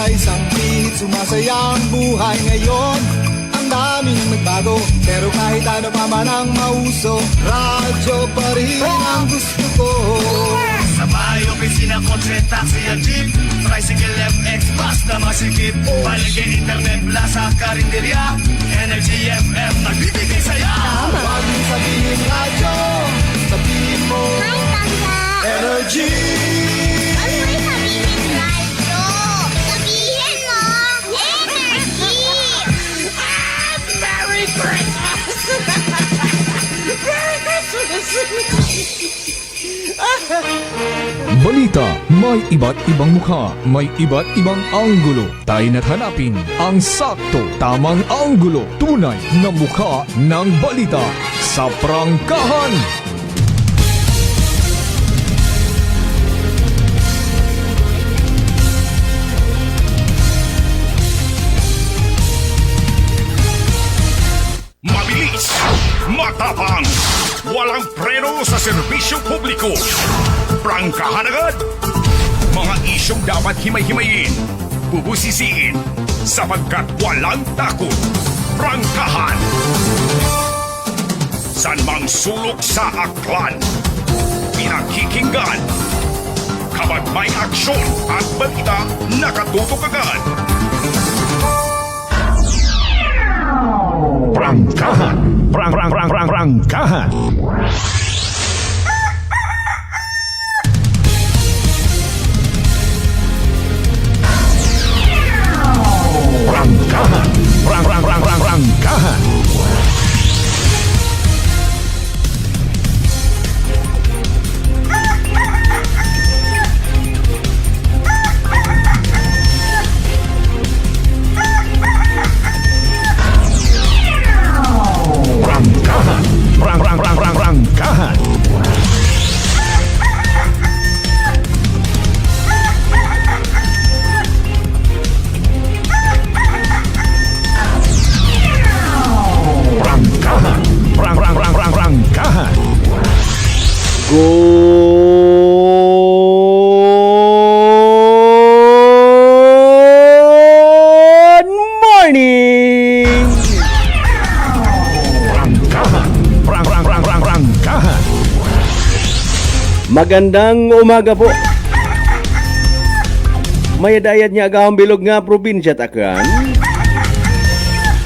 sa isang pihit, sumasaya ang buhay ngayon. Ang dami nang nagbago, pero kahit ano pa man ang mauso, radyo pa rin ang gusto ko. Sa bahay, opisina, kotse, taxi at jeep, tricycle, FX, bus na masikip, paligid, internet, plaza, karinderya, Energy FM, nagbibigay saya. Huwag mong sabihin radyo, sabihin mo Hi, Tangga! Energy. Huwag mo'y sabihin radyo! Sabihin mo, energy! Merry Christmas! Merry Christmas! Balita, may iba't ibang mukha, may iba't ibang anggulo. Tayo na't hanapin ang sakto, tamang anggulo, tunay na mukha ng balita sa prangkahan. Mabilis, matapang, walang preno sa serbisyo publiko. Prangkahan agad. Mga isyong dapat himay-himayin, bubusisiin, sapagkat walang takot. Prangkahan. San mang sulok sa aklan, pinakikinggan. Kapag may aksyon at balita, nakatutok agad. Prangkahan. Prangkahan. Prangkahan. Prangkahan. Prangkahan. Prangkahan. Good morning! Prangkahan. Magandang umaga po. Mayadayad niya agawang bilog nga probinsya Takran.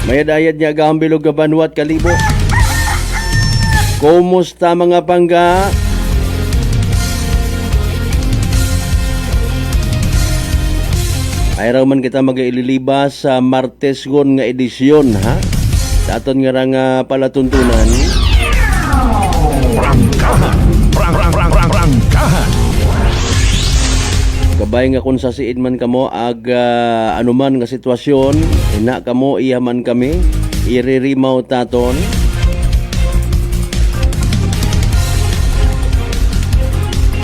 Mayadayad niya agawang bilog nga Banwat Kalibo. Kumusta mga pangga? Ay raw man kita mag-ililibas sa Martes gon nga edisyon ha. Sa aton nga nga palatuntunan. Prangkahan. Prangkahan. Kabay nga kung sa siin man kamo ag anuman nga sitwasyon, ina kamo iyaman kami, iririmaw taton.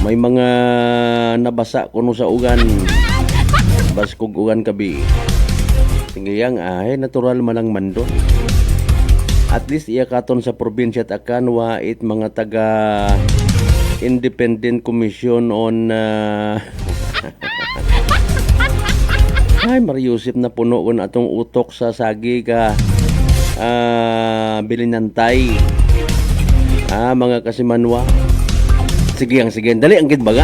May mga nabasa kuno sa ugan. Baskog ugan kabi. Tingiyang natural man ang mando. At least iya katon sa probinsya takan wait mga taga Independent Commission on ay Mariusip na puno kon atong utok sa sagi ka bilinantay mga kasimanwa. Sige, dali ang gid baga.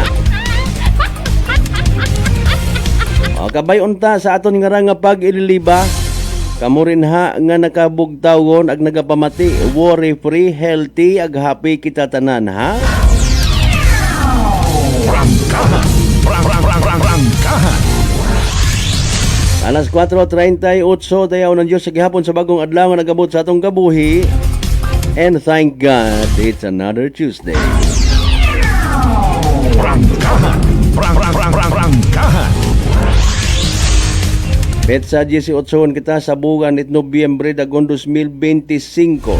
Kabay unta sa aton nga pag ililiba. Kamo rin ha nga nakabugtawon ag nagapamati, worry free, healthy ag happy kita tanan ha. Prangkahan. Prangkahan. Alas 4:38 dayaw ng Diyos sa gihapon sa bagong adlaw nga nagabot sa atong kabuhi. And thank God it's another Tuesday. Prangkahan. Prangkahan. Petsa 18 kita sa buwan it Nobyembre dagon 2025.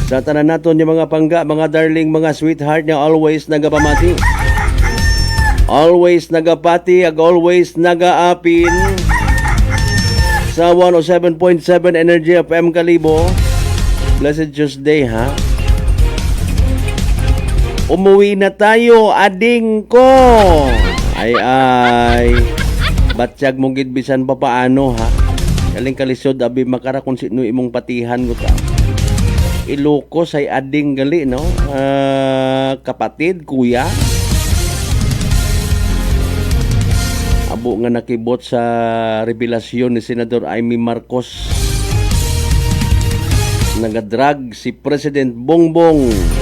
Sa tanan naton yung mga pangga, mga darling, mga sweetheart na always nagapamati. Always nagapati, ag always nagaapin. Sa 107.7 Energy FM Kalibo. Blessed Tuesday ha. Umuwi na tayo, ading ko. Ay. Batsyag mong gidbisan pa paano ha? Kaling kalisod abi makara kung sino imong patihan ko ta. Ilocos ay ading gali no? Kapatid, kuya. Abo nga nakibot sa revelasyon ni Senador Amy Marcos. Nagadrag si President Bongbong.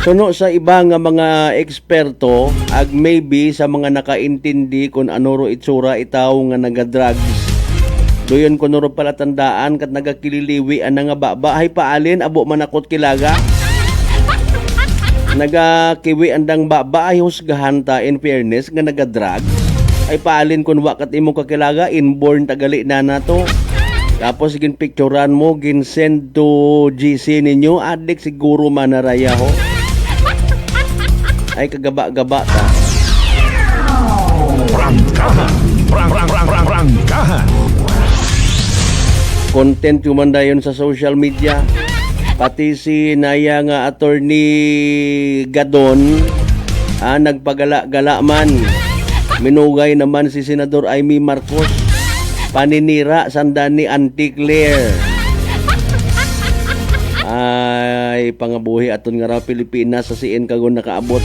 Suno sa iba nga mga eksperto, ag maybe sa mga nakaintindi kung ano ro itsura itaw nga nagadrugs. Doyon ko nuro pala tandaan kat nagakililiwi ang nga baba ay paalin abo manakot kilaga. Nagakiwi andang baba ay husgahan ta in fairness nga nagadrugs. Ay paalin kun wa kat imo kakilaga inborn tagali na nato. Tapos ginpicturan mo, ginsend to GC ninyo, adik siguro manaraya ho. Ay kagaba-gaba ta. Prangkahan. Prangkahan. Content yung dayon sa social media. Pati si Naya nga attorney Gadon, nagpagala-gala man. Minugay naman si Senador Amy Marcos. Paninira sandan ni Auntie Claire. Ay pangabuhi aton nga raw Pilipinas sa siin kagon nakaabot.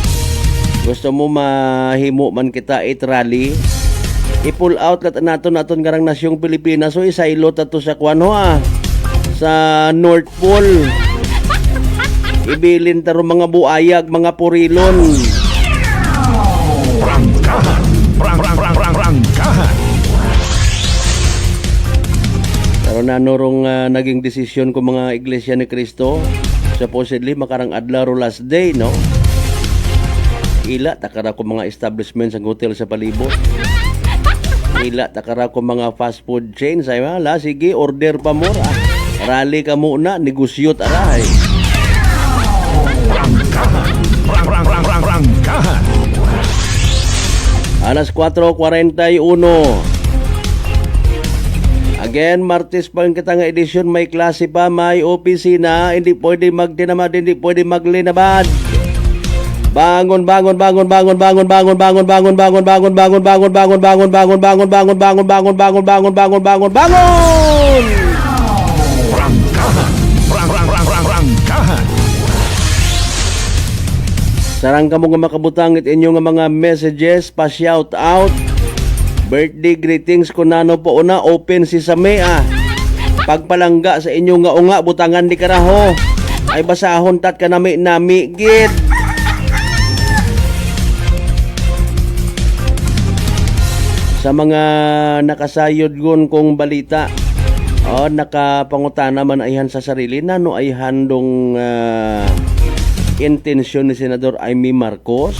Gusto mo mahimo man kita rally, i-pull out lat naton garang nasyong Pilipinas so isailo tato sa kuano sa North Pole. Ibilin taro mga buayag, mga purilon. Prangkahan. Prangkahan. Pero nanurong naging desisyon ko mga Iglesia ni Cristo, supposedly makarang adlaw last day, no? Ila takara ko mga establishments ang hotel sa palibot. Ila takara ko mga fast food chains ay wala, sige order pa mo rally ka muna, negosyot aray. Prangkahan. Alas 4:41. Again, Martes pa rin kita nga edisyon, may klase pa, may opisina, hindi pwede magdinamad, hindi pwede maglinabad. Bangon. Prangkahan. Sarang ka mo nga makabutangit inyo nga mga messages, pa-shout out. Birthday greetings ko nano po una, open si Samea. Pagpalangga sa inyo nga unga, butangan di karaho. Ay basahon tat ka nami gid. Sa mga nakasayod gon kong balita, nakapangutana man ayhan sa sarili, nano ay handong intensyon ni Senador Amy Marcos.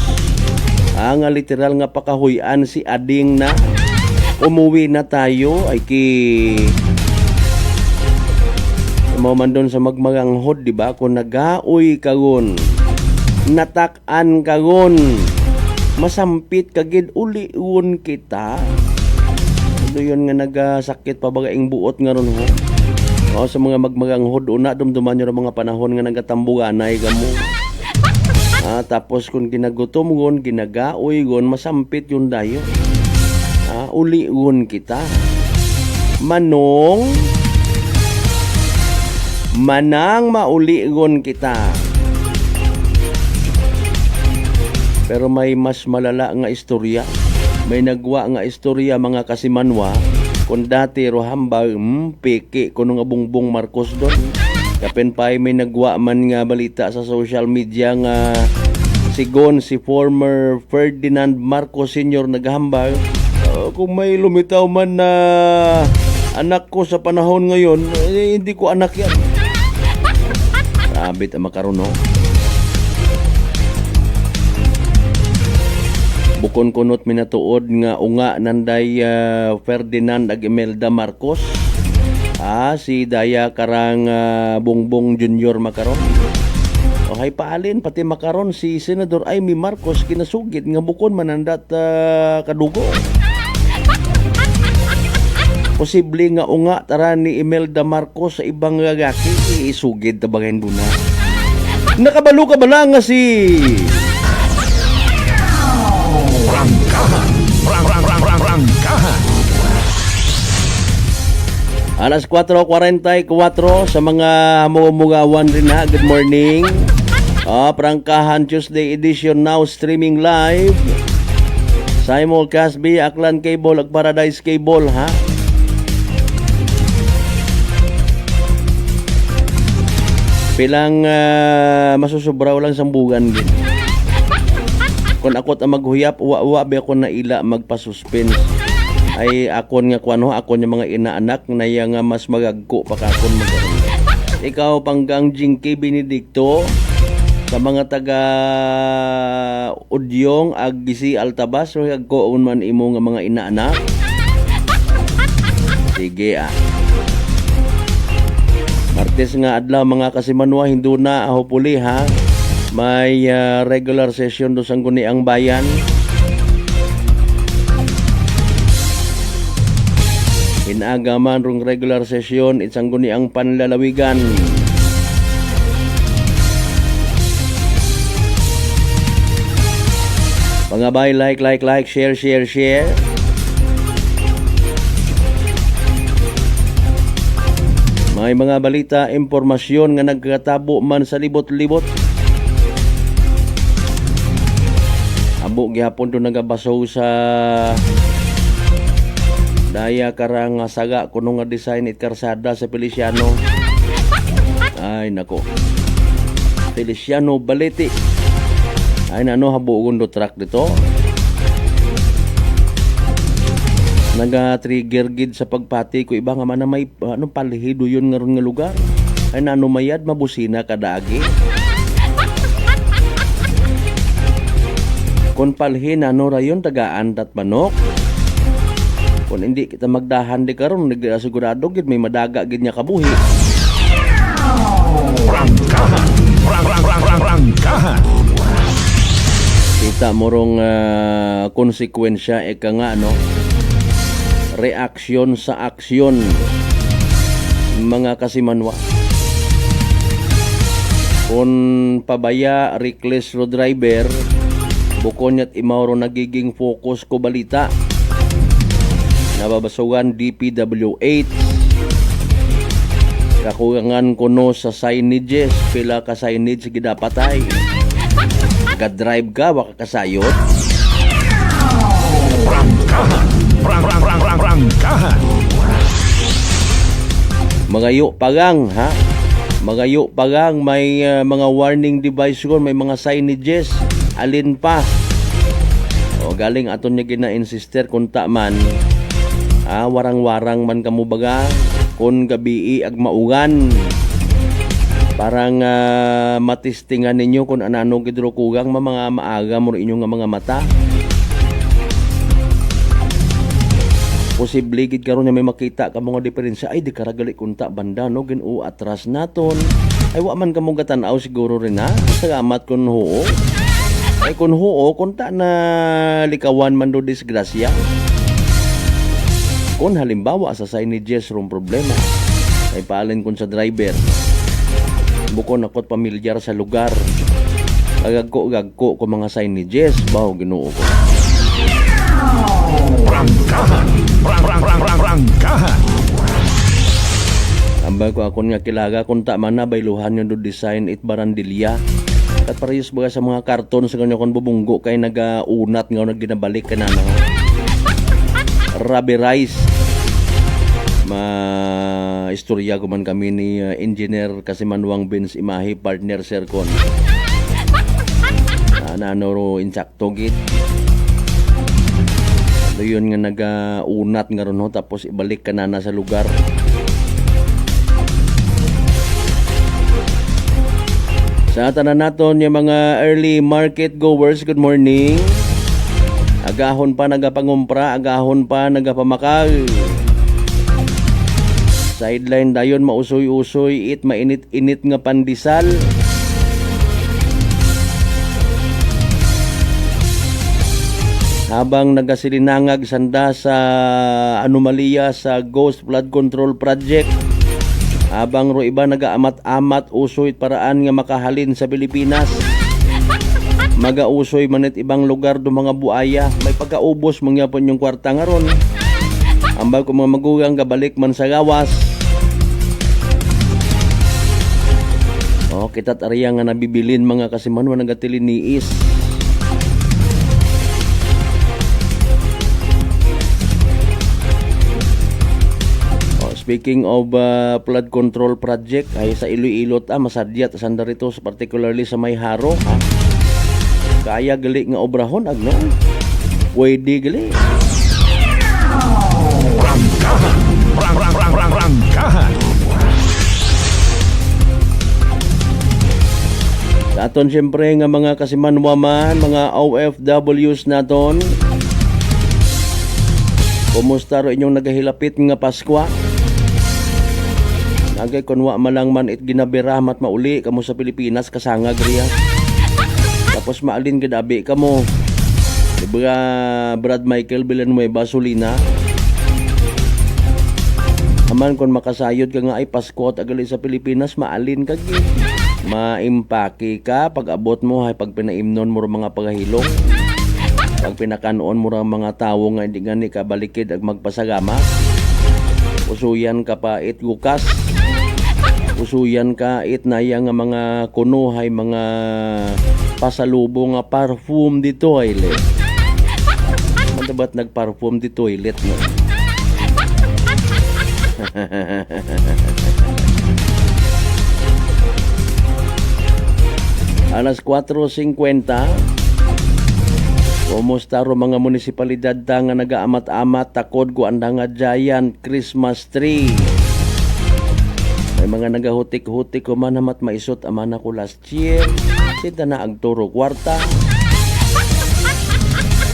Ang literal nga pakahuyan si ading na umuwi na tayo ay mo man doon sa magmaganghod, di ba? Kung nagaoy kagon, natak-an kagon, masampit kagid uliun kita. Ito yun nga nagasakit pa bagaing buot nga ron ho. Sa mga magmaganghod, una dumduman nyo mga panahon nga nagatambuganay kamo. Tapos kung ginagutom gon, ginagaoy gon, masampit yun dayo. Uliun kita. Manang mauligon kita. Pero may mas malala nga istorya. May nagwa nga istorya mga kasimanwa. Kung dati rohambag, peke kuno nga Bongbong Marcos doon. Kapen pa may nagwa man nga balita sa social media nga sigon si former Ferdinand Marcos Sr. naghambag. Kung may lumitaw man na anak ko sa panahon ngayon, hindi ko anak yan. Sabit ang makaroon, no? Bukon kunot minatuod nga unga nanday Ferdinand ag Imelda Marcos. Si Daya karang Bongbong Junior makaron. Hay paalin pati makaron si Senador Amy Marcos kinasugid nga bukon manandat kadugo. Posible nga unga tara ni Imelda Marcos sa ibang gagaki. isugid tabagayin do na. Nakabalo ka ba na nga si Prangkahan. Alas 4:44 sa mga hamumugawan rin ha. Good morning. Prangkahan Tuesday edition now streaming live. Simulcast via Aklan Cable ag Paradise Cable ha. Pilang masusobraw lang sambugan din. Kung ako ang maghuyap, uwa-uwa ba ako na ila magpa-suspense. Ay akon nga kuano, akon yung mga inaanak na nga mas magagko pa kakon magkaroon. Ikaw panggang Jinky Benedicto sa mga taga Udyong ag Gisi Altabas o agkoon man imo nga mga inaanak. Sige Martes nga adlaw mga kasimanwa hindu na hopefully ha. May regular session do sang guni ang bayan. Inagaman rong regular session itsang guni ang panlalawigan. Pangabay like, share. May mga balita, impormasyon nga nagkatabo man sa libot-libot. Abo gihapon do nagabaso sa daya karang saga kuno nga design it karsada sa Feliciano. Ay nako. Feliciano Balete. Ay nano habugon do track dito. Naga-trigger gid sa pagpati ko iba nga man na may palihido yun nga ron nga lugar. Ay nano mayad mabusina kada agi. Kung palhin ano rayon tagaan tat manok. Kung hindi kita magdahan di karon sigurado gid may madaga gid nya kabuhi. Prangkahan. Kita morong konsekwensya eka nga reaksyon sa aksyon mga kasimanwa. Kung pabaya reckless road driver bukon ya't imauro nagiging focus ko balita. Nababasugan DPWH. Kakuyangan kuno sa signages. Pila ka signage gidapatay. Ga-drive ka, waka kasayot. Prangkahan. Magayo pagang ha. Magayo pagang may mga warning device ko, may mga signages. Alin pa? O galing aton niya gina-insister kung man warang-warang man kamo baga kun gabi ag maugan. Parang matistingan ninyo kung anano gidro kugang mga maaga mo inyong mga mata. Posible gid karon nga may makita ka mga diferensya ay di karagali kunta banda no ginu atras naton. Ay wa man kamo gatan-aw siguro rin ha. Salamat kun huo. Ay kun huo kunta na likawan man do disgrasya. Kung halimbawa sa signages rong problema ay paalin kun sa driver bukon ako't pamilyar sa lugar gagko ko mga signages bawo Ginoo ko. Prangkahan. Ambay ko akon nga kilaga kung man na bayluhan yun do design it barandilya at parehas baga sa mga karton sa kanya kon bubunggo kay nagaunat nga nagginabalik ka na rubberized. Istorya ko man kami ni engineer Kasimanwang Benz Imahe partner Sir Con. Nanoro insakto gid. Yun nga nagaunat nga ron tapos ibalik ka na sa lugar. Sa tanan naton yung mga early market goers, good morning. Agahon pa nagapangumpra, agahon pa nagapamakal. Sideline dayon mausoy-usoy it mainit-init nga pandisal. Habang nagasilinangag sanda sa anomalya sa Ghost Flood Control Project Abang ro iba nagaamat-amat usoy paraan nga makahalin sa Pilipinas. Magausoy manit ibang lugar do mga buaya. May pagkaubos mangyapon yung kwarta nga ron. Ambag ko mga magugang gabalik man sa gawas. Kita't ariya nga nabibilin mga kasiman wa nagatiliniis. Speaking of flood control project ay sa Iloilo masadyat sanda rito particularly sa Mayharo ha. Kaya gali nga obrahon agno. Pwede gali. Rangkahan. Sa aton siyempre nga mga kasimanwaman, mga OFWs naton. Kumusta ro inyong nagahilapit nga Paskwa? Nagay kunwa malang man it ginabiramat mauli kamo sa Pilipinas kasangag riya. Tapos maalin gadabi kamo. Diba Brad Michael Villanueva Solina? Aman kon makasayod ka nga ay Pasko at agali sa Pilipinas, maalin ka gid. Maimpaki ka pag abot mo hay pag pinaimnon mo mga pagahilong. Pag pinakanon mo mga tawo nga hindi gani ka balikid ag magpasagama. Usuyan ka pa it gukas. Usuyan ka it naya nga mga kuno hay mga pasalubong nga parfum di toilet. Ano ba't nagparfum di toilet no? Alas 4:50. Kumusta ro mga munisipalidad ta nga nagaamat-amat takod ko anda nga giant Christmas tree. May mga nagahutik-hutik ko man hamat maisot aman ako last year. Sinta na agturo kwarta.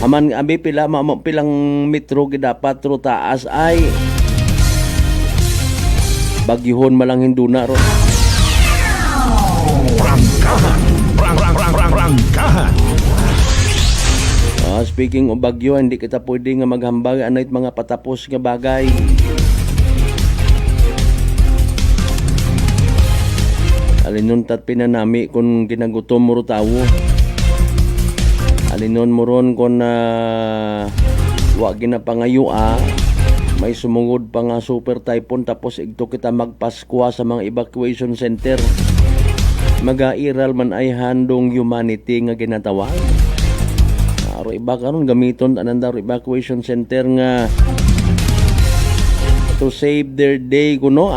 Aman abi pilang metro gidapat ro taas ay bagyuhon malang hinduna ro. Rangkahan. Speaking of bagyo, hindi kita pwede nga maghambag anay mga patapos nga bagay. Alinon tat pinanami kung ginagutom mo ro tawo. Alinon mo ron kung wa ginapangayua. May sumungod pa nga super typhoon tapos igto kita magpaskwa sa mga evacuation center. Magairal man ay handong humanity nga ginatawag. Aro iba karon gamiton ananda evacuation center nga to save their day kuno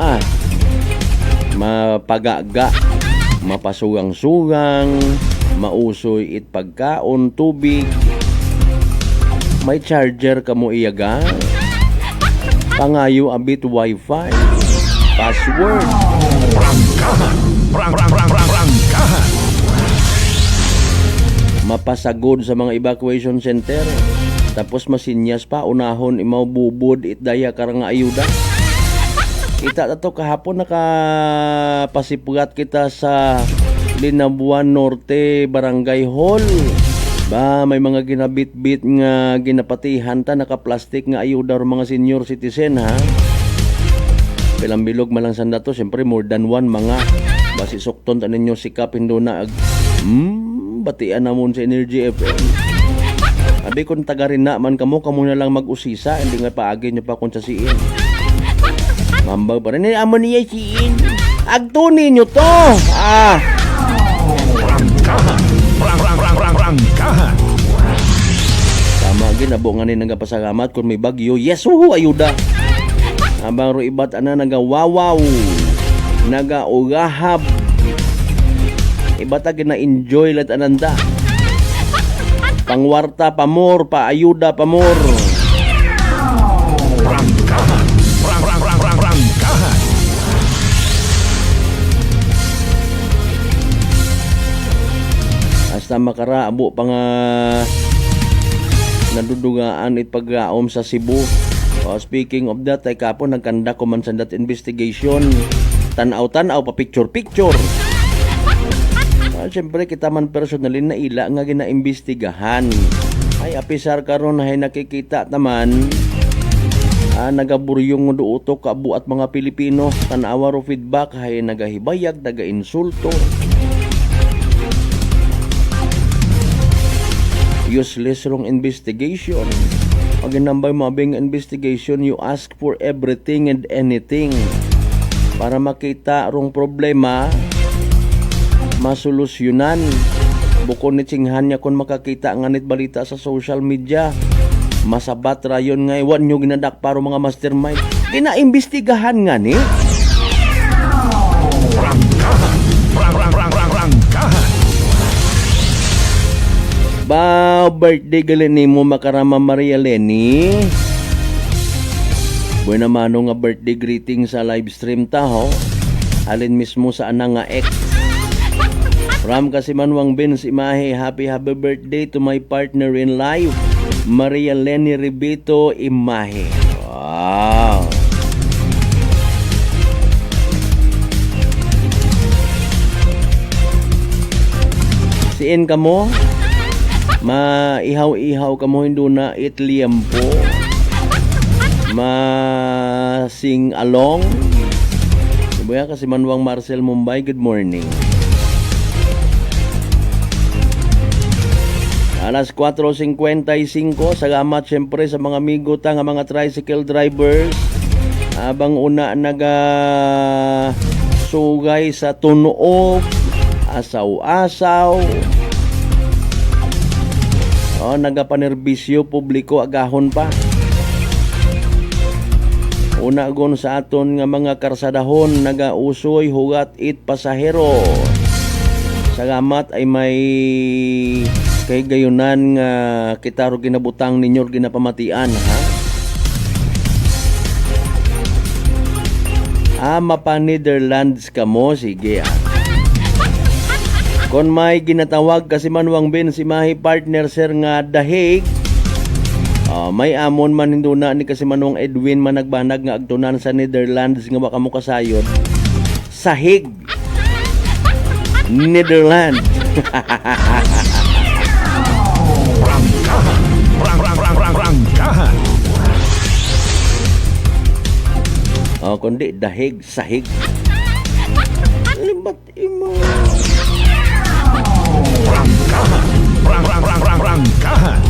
mapagaga, mapasugang-sugang, mausoy it pagkaon, tubig. May charger kamo iyaga. Pangayo abit wifi. Password. Rangkahan. Mapasagod sa mga evacuation center. Tapos masinyas pa unahon imaw bubod it daya karang ayuda. Kita tato kahapon nakapasipugat kita sa Linabuan Norte Barangay Hall. Ba may mga ginabit-bit nga ginapatihan ta naka-plastic nga ayuda ro mga senior citizen ha. Pilang bilog malang sanda to, siyempre more than one mga basi sukton ta ninyo sikap hindo na batian namon sa Energy FM. Abi kung taga rin na man kamo na lang mag-usisa, hindi nga paagi nyo pa kung sa siin. Mambag pa rin, amon niya siin. Agtunin nyo to! Rangkahan. Tama, ginabo nga ni nagapasagamat kung may bagyo. Yes, ayuda! Abang ro ibat nagawawaw, nagaugahab. Ibata gina-enjoy lat ananda. Pangwarta pamor, paayuda pamor. Rangkahan. Hasta makaraabo pa nga nadudugaan it paggaom sa Cebu. Speaking of that, ay kapon nagkanda ko man sa that investigation. Tanaw-tanaw pa picture-picture. Siyempre kita man personally na ila nga ginaimbestigahan. Ay apisar karon hay nakikita naman nagaburyong duutok kabuat mga Pilipino tanawa ro feedback hay nagahibayag nagainsulto useless rong investigation pag nambay mabing investigation you ask for everything and anything para makita rong problema masolusyonan bukod ni tsinghan niya kung makakita nganit balita sa social media masabat rayon nga iwan nyo ginadak paro mga mastermind ginaimbestigahan nga ni ba birthday gali ni mo makarama Maria Lenny buena mano nga birthday greeting sa live stream taho alin mismo sa anang nga ex Ram kasi Manwang Benz Imahe, happy birthday to my partner in life, Maria Lenny Ribito Imahe. Wow! Siin ka mo, maihaw-ihaw ka mo, hindi na itliampo, sing along. Sabi kasi Manwang Marcel Mumbai, good morning. Alas 4:55, salamat syempre sa mga amigo ta nga mga tricycle drivers. Abang una sugay sa tunuog, asaw-asaw. Nagapanerbisyo publiko agahon pa. Una gon sa aton nga mga karsadahon nagausoy hugat it pasahero. Salamat ay may kay gayunan nga kita ro ginabutang ninyo ginapamatian ha. Mapa Netherlands ka mo sige kon may ginatawag kasi Manwang Benz Imahe partner sir nga dahig may amon man hinduna ni kasi Manwang Edwin man nagbanag nga agtunan sa Netherlands nga baka mo kasayod sahig Netherlands. Rangkahan. Kundi dahig, sahig. Libat imo. Rangkahan.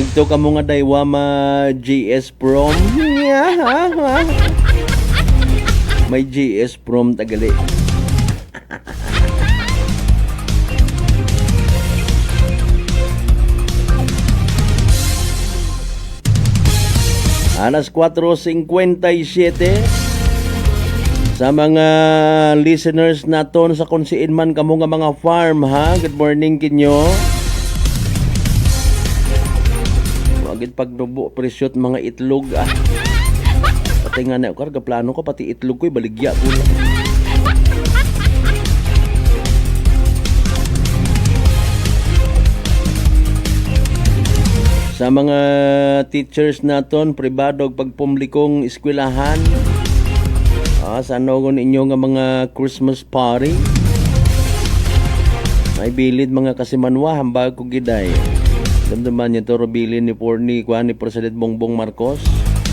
Ito ka mo nga daywa GS Prom. May GS Prom tagali. Alas 4:57 sa mga listeners naton sa kunsiin man kamo nga mga farm ha. Good morning kinyo. Wagid pagdubo presyot mga itlog Pati nga na karga plano ko pati itlog ko baligya ko lang. Sa mga teachers naton pribado pagpumlikong eskwelahan sa nogon inyo nga mga Christmas party may bilid mga kasimanwa hambag ko giday damdaman niya to robilin ni Porni ni President Bongbong Marcos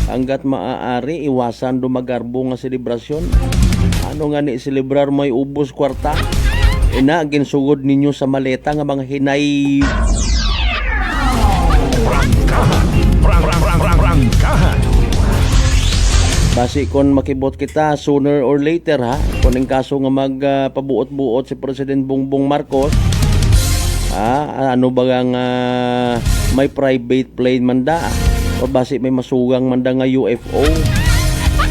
hanggat maaari iwasan dumagarbo nga selebrasyon ano nga ni celebrar may ubos kwarta ginsugod ninyo sa maleta nga mga hinay Rangkahan. Basi kon makibot kita sooner or later ha. Kung ang kaso nga magpabuot-buot si President Bongbong Marcos ano bagang may private plane man da o basi may masugang man da nga UFO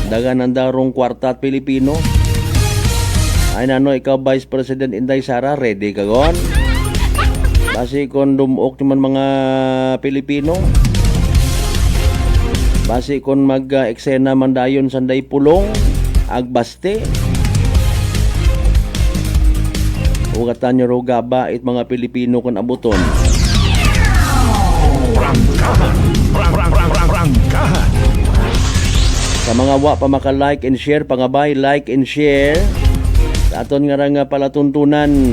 dagan darong kwarta at Pilipino ay nano ikaw Vice President Inday Sara ready ka gon basi kon dumok naman mga Pilipino basi kon mag-eksena man dayon sanday pulong agbaste ugatan nyo ro gaba it mga Pilipino kon abuton Rangkahan. sa mga wa pa maka-like and share pangabay like and share sa aton nga palatuntunan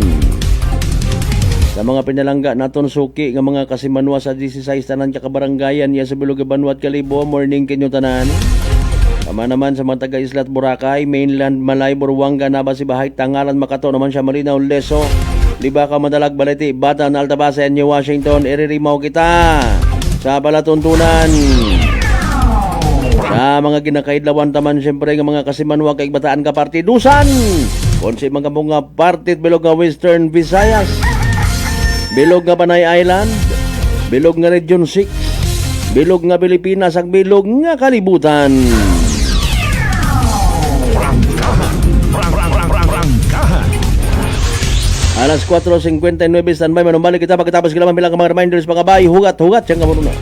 Sa mga pinalangga naton suki nga mga kasimanwa sa 16 tanan ka kabarangayan ya sa Bilog Banwat Kalibo, morning kinyo tanan. Tama naman sa mga taga Islat Boracay, mainland Malay, Buruanga, Nabas, Ibahay, Tangalan, Makato naman siya Malinaw, Leso, Liba ka Madalag, Balete, Batan, Altabasa, New Washington, iririmaw kita sa palatuntunan. Sa mga ginakaidlawan taman siyempre nga mga kasimanwa kay Bataan ka partidusan. Konsi mga mga partit bilog nga Western Visayas. Bilog nga Panay Island, bilog nga Region 6, bilog nga Pilipinas, ag bilog nga kalibutan. Alas 4:59 standby manumbalik kita pagkatapos kailangan bilang mga reminders mga bay hugat siyang kamaruna.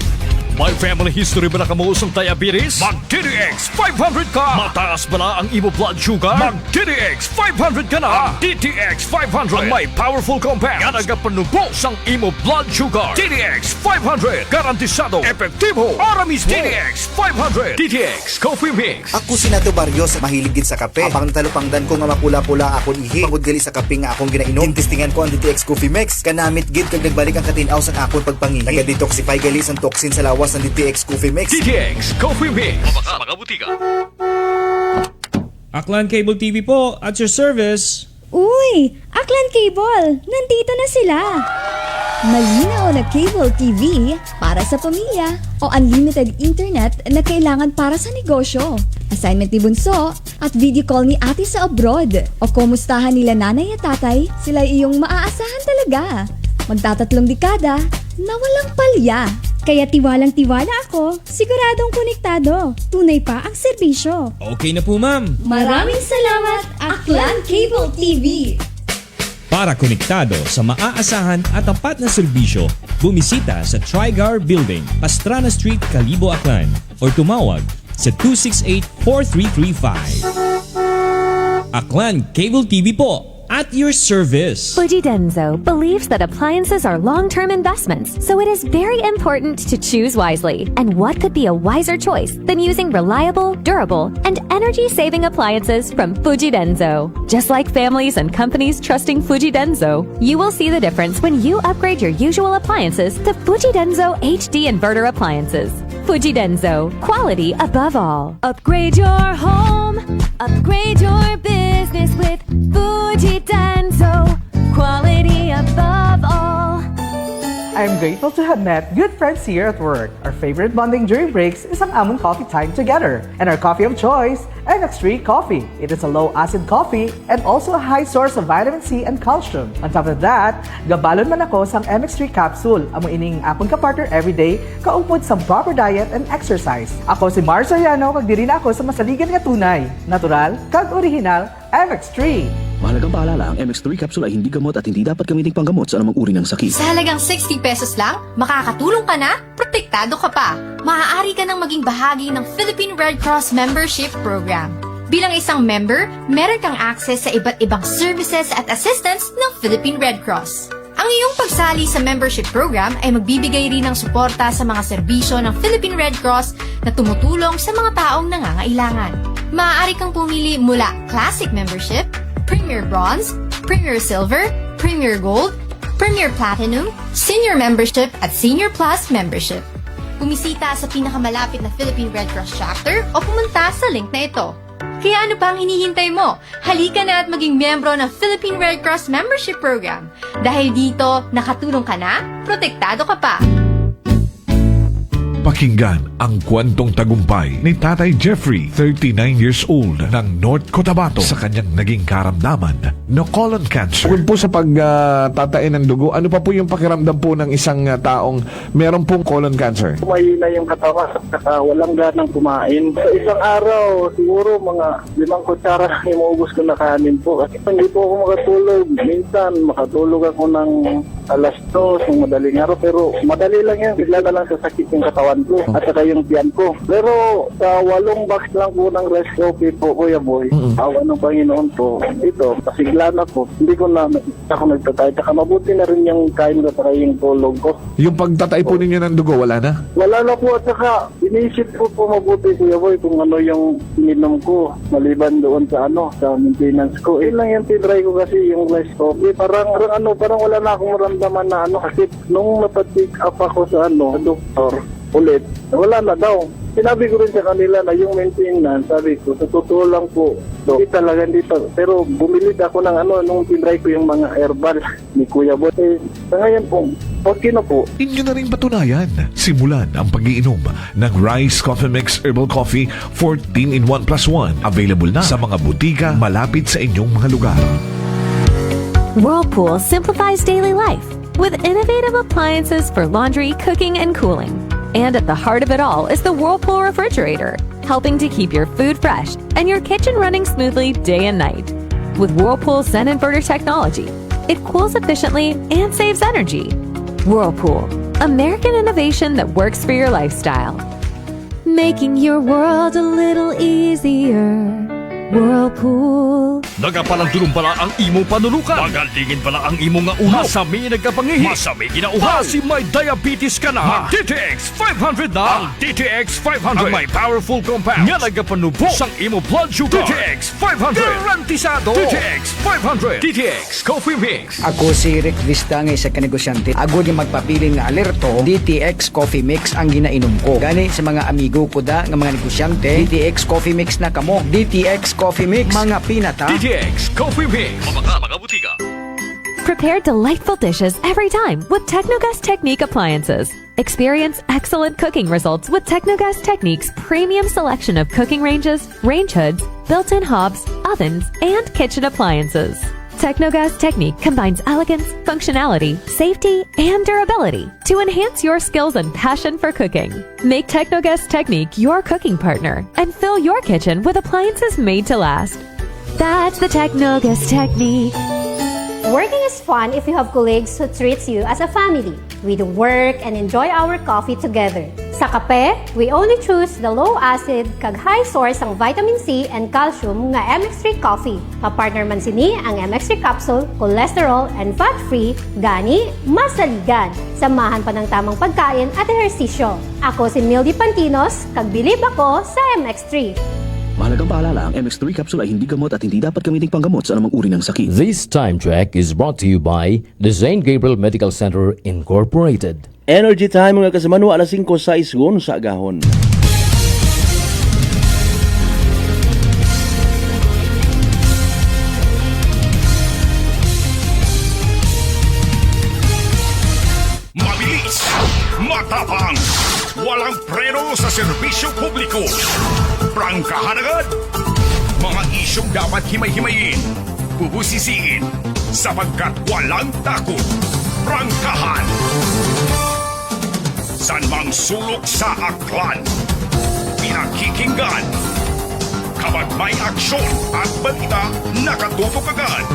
May family history ba na kamuusong diabetes? Mag-DTX 500 ka! Mataas ba na ang imo blood sugar? Mag-DTX 500 ka na! DTX 500 ang may powerful compounds nga nagapanubos ang imo blood sugar. DTX 500 garantisado, epektibo, para mismo. DTX 500 DTX Coffee Mix. Ako si Nato Barrios, mahilig gid sa kape. Apang talupangdan ko nga mapula-pula akong ihi. Pagod gali sa kape nga akong ginainom. Tintistingan ko ang DTX Coffee Mix. Kanamit gid kag nagbalik ang katinaw sa akong pagpangihi. Naga-detoxify gali ang toxin sa lawas ng DTX Coffee Mix. DTX Coffee Mix. Mga butika. Aklan Cable TV po, at your service. Uy! Aklan Cable! Nandito na sila! Malinaw na cable TV para sa pamilya o unlimited internet na kailangan para sa negosyo. Assignment ni Bunso at video call ni ate sa abroad. O kumustahan nila nanay at tatay, sila iyong maaasahan talaga. Magtatatlong dekada na walang palya. Kaya tiwalang-tiwala ako, siguradong konektado. Tunay pa ang serbisyo. Okay na po ma'am. Maraming salamat, Aklan Cable TV! Para konektado sa maaasahan at tapat na serbisyo, bumisita sa Trigar Building, Pastrana Street, Kalibo, Aklan o tumawag sa 268-4335. Aklan Cable TV po, at your service. Fuji Denso believes that appliances are long-term investments, so it is very important to choose wisely. And what could be a wiser choice than using reliable, durable, and energy-saving appliances from Fuji Denso? Just like families and companies trusting Fuji Denso, you will see the difference when you upgrade your usual appliances to Fuji Denso HD inverter appliances. Fuji Denso, quality above all. Upgrade your home, upgrade your business with Fuji Denso, quality above all. I'm grateful to have met good friends here at work. Our favorite bonding during breaks is ang among coffee time together. And our coffee of choice, MX3 Coffee. It is a low-acid coffee and also a high source of vitamin C and calcium. On top of that, gabalon man ako sang MX3 capsule. Amo ining akong kapartner everyday, kaupod sa proper diet and exercise. Ako si Mar Soriano, kag diri na ako sa masaligan nga tunay, natural, kag original, MX3. Mahalagang paalala, ang MX3 capsule ay hindi gamot at hindi dapat gamiting panggamot sa anumang uri ng sakit. Sa halagang 60 pesos lang, makakatulong ka na, protektado ka pa. Maaari ka nang maging bahagi ng Philippine Red Cross Membership Program. Bilang isang member, meron kang access sa iba't ibang services at assistance ng Philippine Red Cross. Ang iyong pagsali sa membership program ay magbibigay rin ng suporta sa mga serbisyo ng Philippine Red Cross na tumutulong sa mga taong nangangailangan. Maaari kang pumili mula Classic Membership, Premier Bronze, Premier Silver, Premier Gold, Premier Platinum, Senior Membership at Senior Plus Membership. Bumisita sa pinakamalapit na Philippine Red Cross chapter o pumunta sa link na ito. Kaya ano pa ang hinihintay mo? Halika na at maging miyembro ng Philippine Red Cross Membership Program. Dahil dito, nakatulong ka na, protektado ka pa. Pakinggan ang kwentong tagumpay ni Tatay Jeffrey, 39 years old, ng North Cotabato sa kanyang naging karamdaman na colon cancer. Bukod po sa pagtatain ng dugo, ano pa po yung pakiramdam po ng isang taong meron pong colon cancer? Mahina yung katawan at walang ganang kumain. Sa isang araw, siguro mga 5 kutsara yung maubos ko na kanin po. Kasi hindi po ako makatulog. Minsan, makatulog ako ng alas 2 ng madaling araw. Pero madali lang yan. Bigla na lang sa sakit yung katawan katawan ko at saka yung tiyan ko. Pero sa 8 box lang po ng rice coffee po, Kuya Boy, awa ng Panginoon po, ito, pasiglan ako. Hindi ko na ako nagtatay. Saka mabuti na rin yung kain ko at yung tulog ko. Yung pagtatay po ninyo ng dugo, wala na? Wala na po at saka inisip ko po mabuti, Kuya Boy, kung ano yung ininom ko maliban doon sa sa maintenance ko. Yun lang yung tinry ko kasi yung rice coffee. Parang wala na akong maramdaman na kasi nung napatik up ako sa doktor ulit, wala na daw. Sinabi ko rin sa kanila na yung maintenance, sabi ko, sa totoo lang po, hindi talaga dito. Pero bumili ako ng nung tinry ko yung mga herbal ni Kuya Boy. Sa ngayon po, okay na po. Inyo na rin patunayan. Simulan ang pag-iinom ng Rice Coffee Mix Herbal Coffee 14-in-1+1. Available na sa mga butika malapit sa inyong mga lugar. Whirlpool simplifies daily life with innovative appliances for laundry, cooking, and cooling. And at the heart of it all is the Whirlpool refrigerator, helping to keep your food fresh and your kitchen running smoothly day and night. With Whirlpool Zen Inverter technology, it cools efficiently and saves energy. Whirlpool, American innovation that works for your lifestyle. Making your world a little easier. Whirlpool. Nagapalang dulong pala ang imo panulukan. Magalingin pala ang imo nga ulo. Masami nagkapangihi. Masami ginauhaw. Si may diabetes ka na. DTX 500 na. Ang DTX 500. Ang may powerful compounds. Nga nagapanubok sang imo blood sugar. DTX 500. Garantisado. DTX 500. DTX Coffee Mix. Ako si Rick Vista nga isa ka negosyante. Agod yung magpapili nga alerto, DTX Coffee Mix ang ginainom ko. Gani sa mga amigo ko da nga mga negosyante, DTX Coffee Mix na kamo. DTX Coffee Mix, mga pinata. DTX Coffee Mix. Mga butika. Prepare delightful dishes every time with Technogas Technique appliances. Experience excellent cooking results with Technogas Technique's premium selection of cooking ranges, range hoods, built-in hobs, ovens, and kitchen appliances. Technogas Technique combines elegance, functionality, safety, and durability to enhance your skills and passion for cooking. Make Technogas Technique your cooking partner and fill your kitchen with appliances made to last. That's the Technogas Technique. Working is fun if you have colleagues who treats you as a family. We do work and enjoy our coffee together. Sa kape, we only choose the low-acid kag high source ang vitamin C and calcium nga MX3 coffee. Mapartner man sini ang MX3 capsule, cholesterol and fat-free, gani masaligan. Samahan pa ng tamang pagkain at ehersisyo. Ako si Mildy Pantinos, kag bilib ako sa MX3. Mahalagang paalala, ang MX3 capsule ay hindi gamot at hindi dapat gamitin panggamot sa anumang uri ng sakit. This time check is brought to you by the St. Gabriel Medical Center Incorporated. Energy time mga kasamano, alas 5:06 sa agahon. Mabilis, matapang, walang preno sa serbisyo publiko. Prangkahan agad! Mga isyong dapat himay-himayin, bubusisiin, sapagkat walang takot. Prangkahan! San mang sulok sa aklan, pinakikinggan. Kapag may aksyon at balita, nakatutok agad.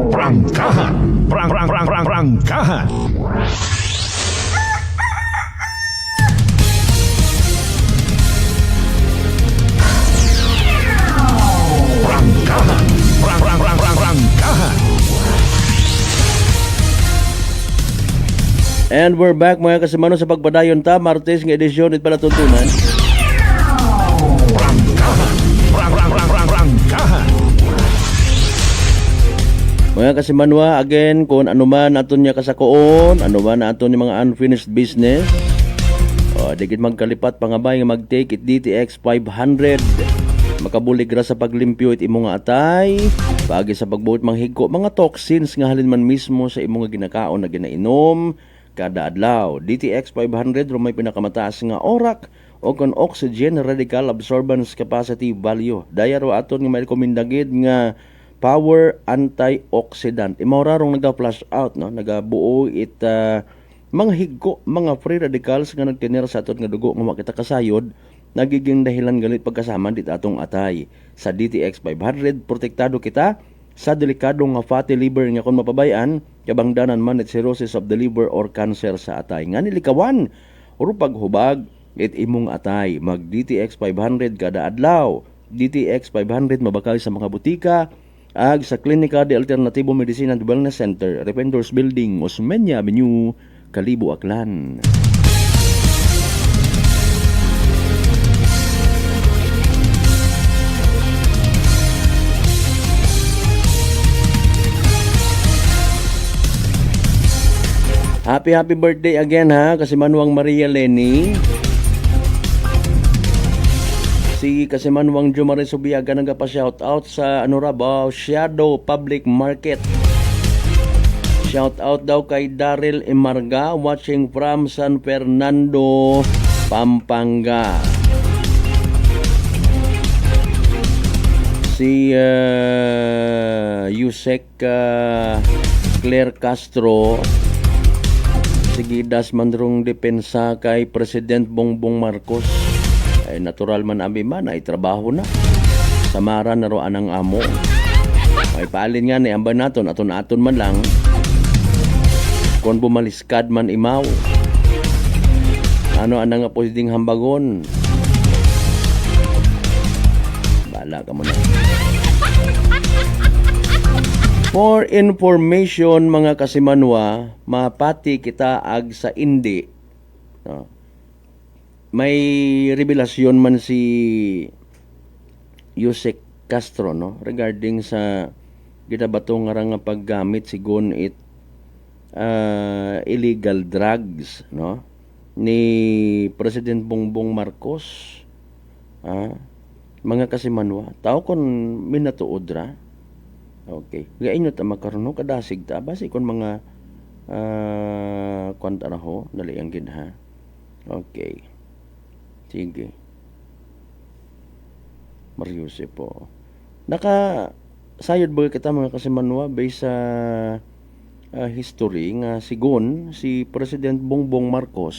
Prangkahan! Prangkahan! And we're back mga kasamano sa pagpadayon ta, Martes ng edisyon at palatuntunan. Mga kasimanwa, again, kung ano man aton niya kasakoon, ano man aton yung mga unfinished business, digit magkalipat pangabay nga mag-take it DTX 500. Makabulig ra sa paglimpyo it imong atay, pagi sa pagbuot manghigko, mga toxins nga halin man mismo sa imong ginakaon na ginainom, kada adlaw. DTX 500 rumay pinakamataas nga orak o kon oxygen radical absorbance capacity value. Daya ro aton nga may rekomendagid nga power antioxidant. Imora rong naga-flush out, no? Nagabuo it mga higko, mga free radicals nga nagtinir sa aton nga dugo nga makita kasayod, nagiging dahilan galit pagkasama dit atong atay. Sa DTX 500 protektado kita sa delikadong nga fatty liver nga kung mapabayan, kabangdanan man at cirrhosis of the liver or cancer sa atay. Nga nilikawan, uro paghubag, it imong atay, mag DTX 500 kada adlaw. DTX 500 mabakal sa mga butika, ag sa Klinika de Alternativo Medicina and Wellness Center, Rependors Building, Osmeña Avenue, Kalibo, Aklan. Happy birthday again ha, Kasimanwang Maria Lenny. Si Kasimanwang Jumare Subiaga nagpa-shout out sa Anurabaw Shadow Public Market. Shout out daw kay Daryl Emarga watching from San Fernando, Pampanga. Si Yusek Claire Castro, sige das mandrong depensa kay President Bongbong Marcos. Ay natural man abi man ay trabaho na. Samara na roan ang amo. Ay paalin nga ni amba naton aton man lang. Kung bumaliskad man imaw. Ano anang nga pwedeng hambagon. Bala ka mo na. For information mga Kasimanwa, mapati kita ag sa indi. No? May revelasyon man si Yusek Castro no regarding sa ginabato nga nga paggamit sigon it illegal drugs no ni President Bongbong Marcos. Mga Kasimanwa, tao kon minatuod ra. Okay. Gainyo ta makaruno kadasig ta basi kon mga kwanta na ho dali ang gid ha. Okay. Sige. Mariuse po. Sayod ba kita mga Kasimanwa based sa history nga sigon si President Bongbong Marcos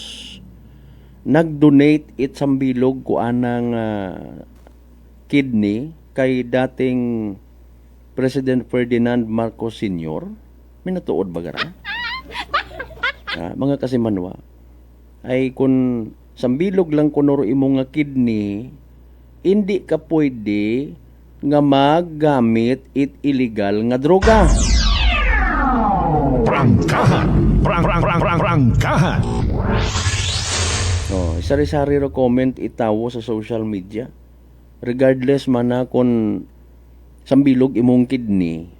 nag-donate it sambilog ko anang kidney kay dating President Ferdinand Marcos Sr. Minatuod ba gara? Mga Kasimanwa ay kung sambilog lang kunoro imong nga kidney, hindi ka pwede nga maggamit it illegal nga droga. Prangkahan! Prangkahan! Sari-sari ro comment itawo sa social media. Regardless man na kung sambilog imong kidney,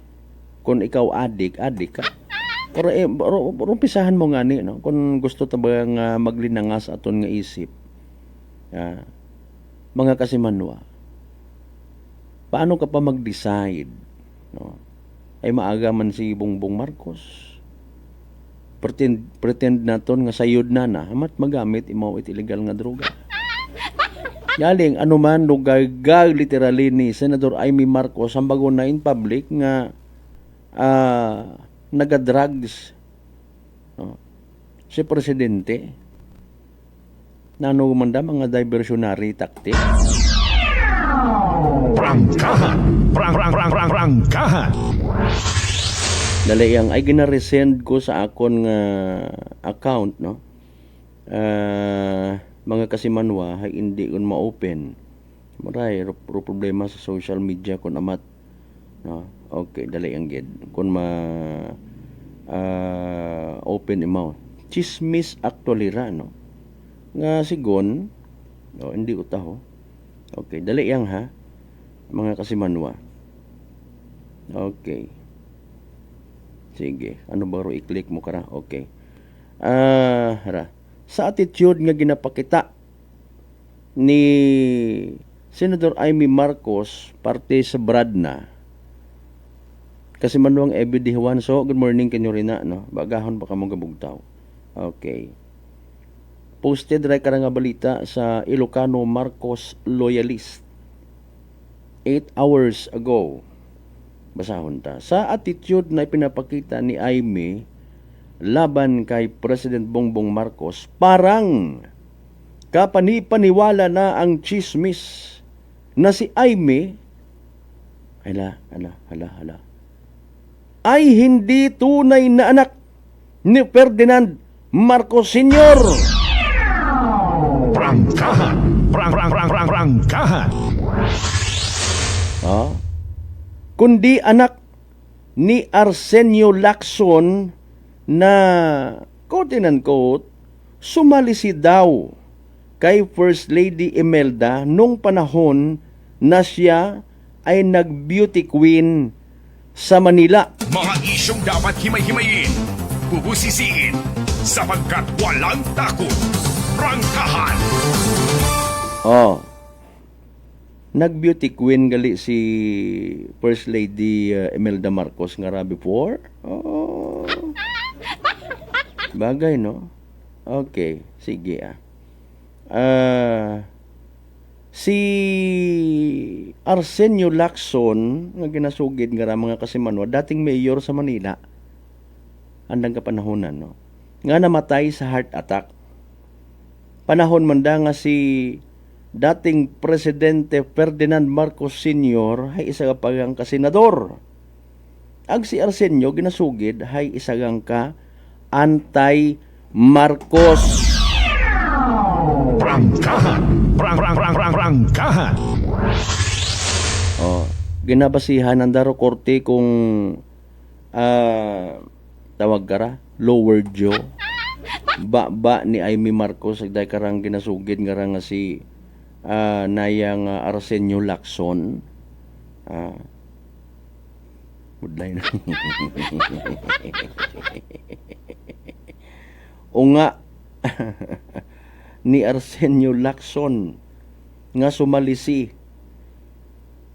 kung ikaw adik ka. Pero umpisahan mo nga ni, no? Kung gusto ta ba nga maglinangas aton nga isip. Mga Kasimanwa, paano ka pa mag-decide? No? Ay maaga man si Bongbong Marcos. Pretend naton nga sayod na hamat magamit imaw it illegal nga droga. Yaling anuman lugag literally ni Senador Amy Marcos ang bago na in public nga naga-drugs si Presidente nano manda mga diversionary tactic. Prangkahan! Dali yang ay gina-resend ko sa akon nga account no. Mga Kasimanwa hay hindi kun ma-open. Maray problema sa social media kun amat no. Okay, dali ang gid. Kun open imo. Chismis actually ra no. Nga sigon hindi utaho. Okay, dali yang ha. Mga Kasimanwa. Okay. Sige, ano ba ro i-click mo kara? Okay. Sa attitude nga ginapakita ni Senador Amy Marcos parte sa Bradna. Kasi manuang Ebedi Juanso, good morning kanyo rin na, no? Bagahon baka mong gabugtaw. Okay. Posted ray karang nga balita sa Ilocano Marcos Loyalist 8 hours ago. Basahon ta. Sa attitude na pinapakita ni Amy laban kay President Bongbong Marcos, parang kapani-paniwala na ang chismis na si Amy hala. ay hindi tunay na anak ni Ferdinand Marcos Sr. Prangkahan. Prangkahan. Kundi anak ni Arsenio Lacson na, quote and unquote, sumalisi daw kay First Lady Imelda nung panahon na siya ay nag-beauty queen sa Manila. Mga isyong dapat himay-himayin, bubusisiin, sapagkat walang takot. Prangkahan. Nag-beauty queen gali si First Lady Imelda Marcos nga ra before. Bagay, no? Okay, sige si Arsenio Lacson nga ginasugid nga ra mga kasimanwa, dating mayor sa Manila andang kapanahonan, no? Nga namatay sa heart attack. Panahon man da nga si dating Presidente Ferdinand Marcos Sr. hay isa ka pagang kasenador. Ag si Arsenio ginasugid hay isa ka anti-Marcos. Prangkahan. Prangkahan. Ginabasihan ng Daro Korte kung tawag kara lower jaw ba ni Amy Marcos agday karang ginasugid nga nga si nayang Arsenio Lacson. Budlay na. O nga ni Arsenio Lacson nga sumalisi.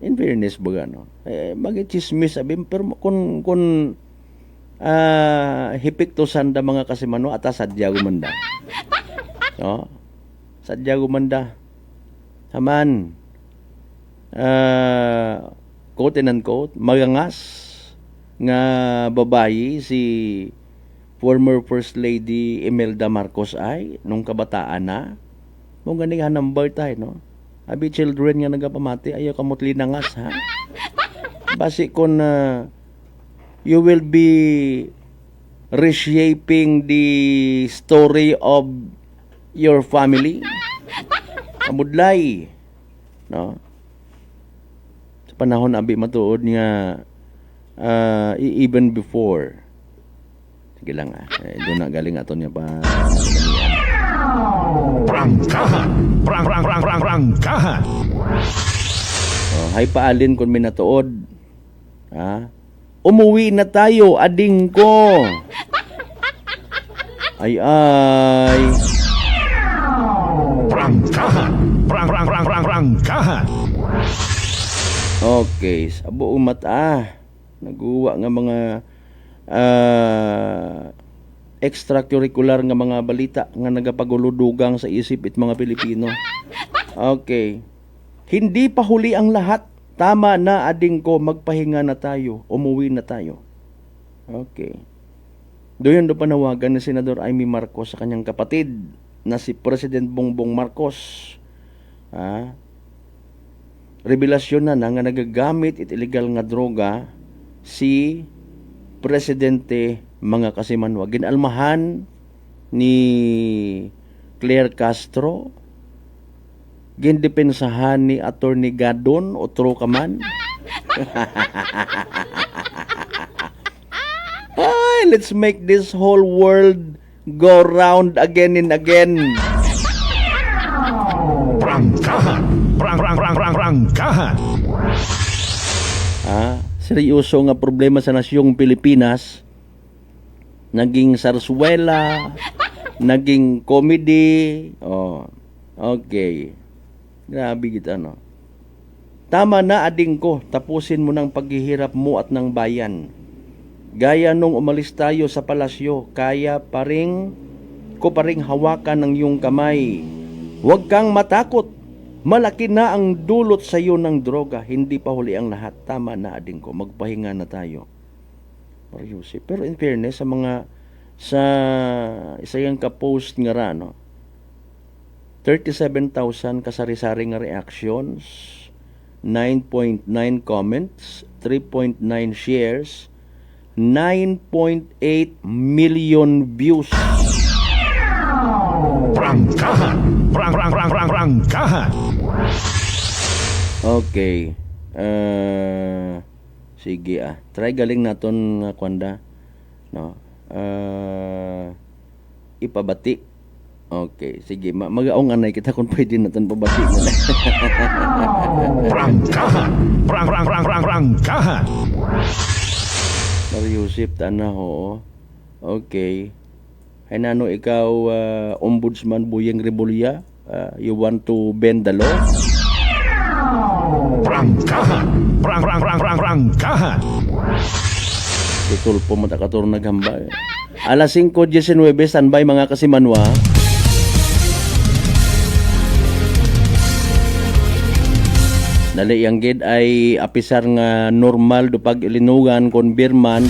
In fairness baga, no? Mag-chismis abim pero kun hipiktusan da mga kasimano at sadya gumanda. No? Sadya gumanda. Haman. Quote and unquote, magangas nga babayi si former First Lady Imelda Marcos ay nung kabataan na. Mong ganing number tayo, no? Abi children nga nagapamati, ayaw kamot linangas, ha? Basi kung you will be reshaping the story of your family. Kamudlay, no? Sa panahon abi matuod nga even before. Sige lang doon na galing aton niya pa. Prangkahan. Prangkahan. Hay paalin kung minatuod. Umuwi na tayo, ading ko. Ay. Prangkahan. Prangkahan. Okay, sa buong mata. Naguwa nga mga extracurricular nga mga balita nga nagapaguludugang sa isip it mga Pilipino. Okay. Hindi pa huli ang lahat. Tama na ading ko, magpahinga na tayo. Umuwi na tayo. Okay. Doon do panawagan ni Senador Amy Marcos sa kanyang kapatid na si President Bongbong Marcos. Revelasyon na nga nagagamit it illegal nga droga si Presidente mga kasimanwa. Ginalmahan ni Claire Castro, gindepensahan ni Attorney Gadon o Trocaman. Ay, let's make this whole world go round again and again. Prangkahan. Prangkahan. Seryoso nga problema sa nasyong Pilipinas. Naging sarsuela, naging comedy. Okay. Grabe kita, no? Tama na ading ko, tapusin mo ng paghihirap mo at ng bayan. Gaya nung umalis tayo sa palasyo, kaya pa ring hawakan ng iyong kamay. Huwag kang matakot. Malaki na ang dulot sa iyo ng droga. Hindi pa huli ang lahat. Tama na ading ko, magpahinga na tayo. Pero in fairness, sa isang ka-post nga ra, no? 37,000 kasari-sari nga reactions, 9.9 comments, 3.9 shares, 9.8 million views. Prangkahan. Prangkahan. Okay. Sige try galing naton nga kwanda. No. Ipabati. Okay, sige. Magaong anay kita kung pwede natin pabati mo na. Prangkahan. Prangkahan. Mariusip, tanaho. Okay. Ay nano ikaw, Ombudsman Buyeng Rebulya? You want to bend the law? Prangkahan. Prangkahan. Tutulpo mo takaturo naghamba. Alas 5:19, standby mga kasimanwa. Dali yang gid ay apisar nga normal do pag ilinugan konbirman.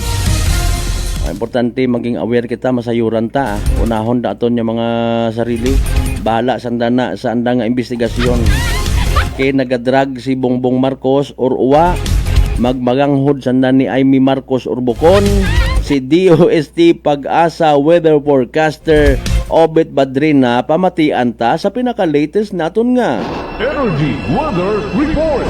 Importante maging aware kita masayuran ta. Unahon daton nya mga sarili. Bahala sandana sa anda nga investigasyon. Kay nagadrag si Bongbong Marcos or uwa magmaganghod sanda ni Amy Marcos or Bukon. Si DOST Pag-asa weather forecaster Obet Badrina pamatian ta sa pinaka-latest naton nga Energy Weather Report.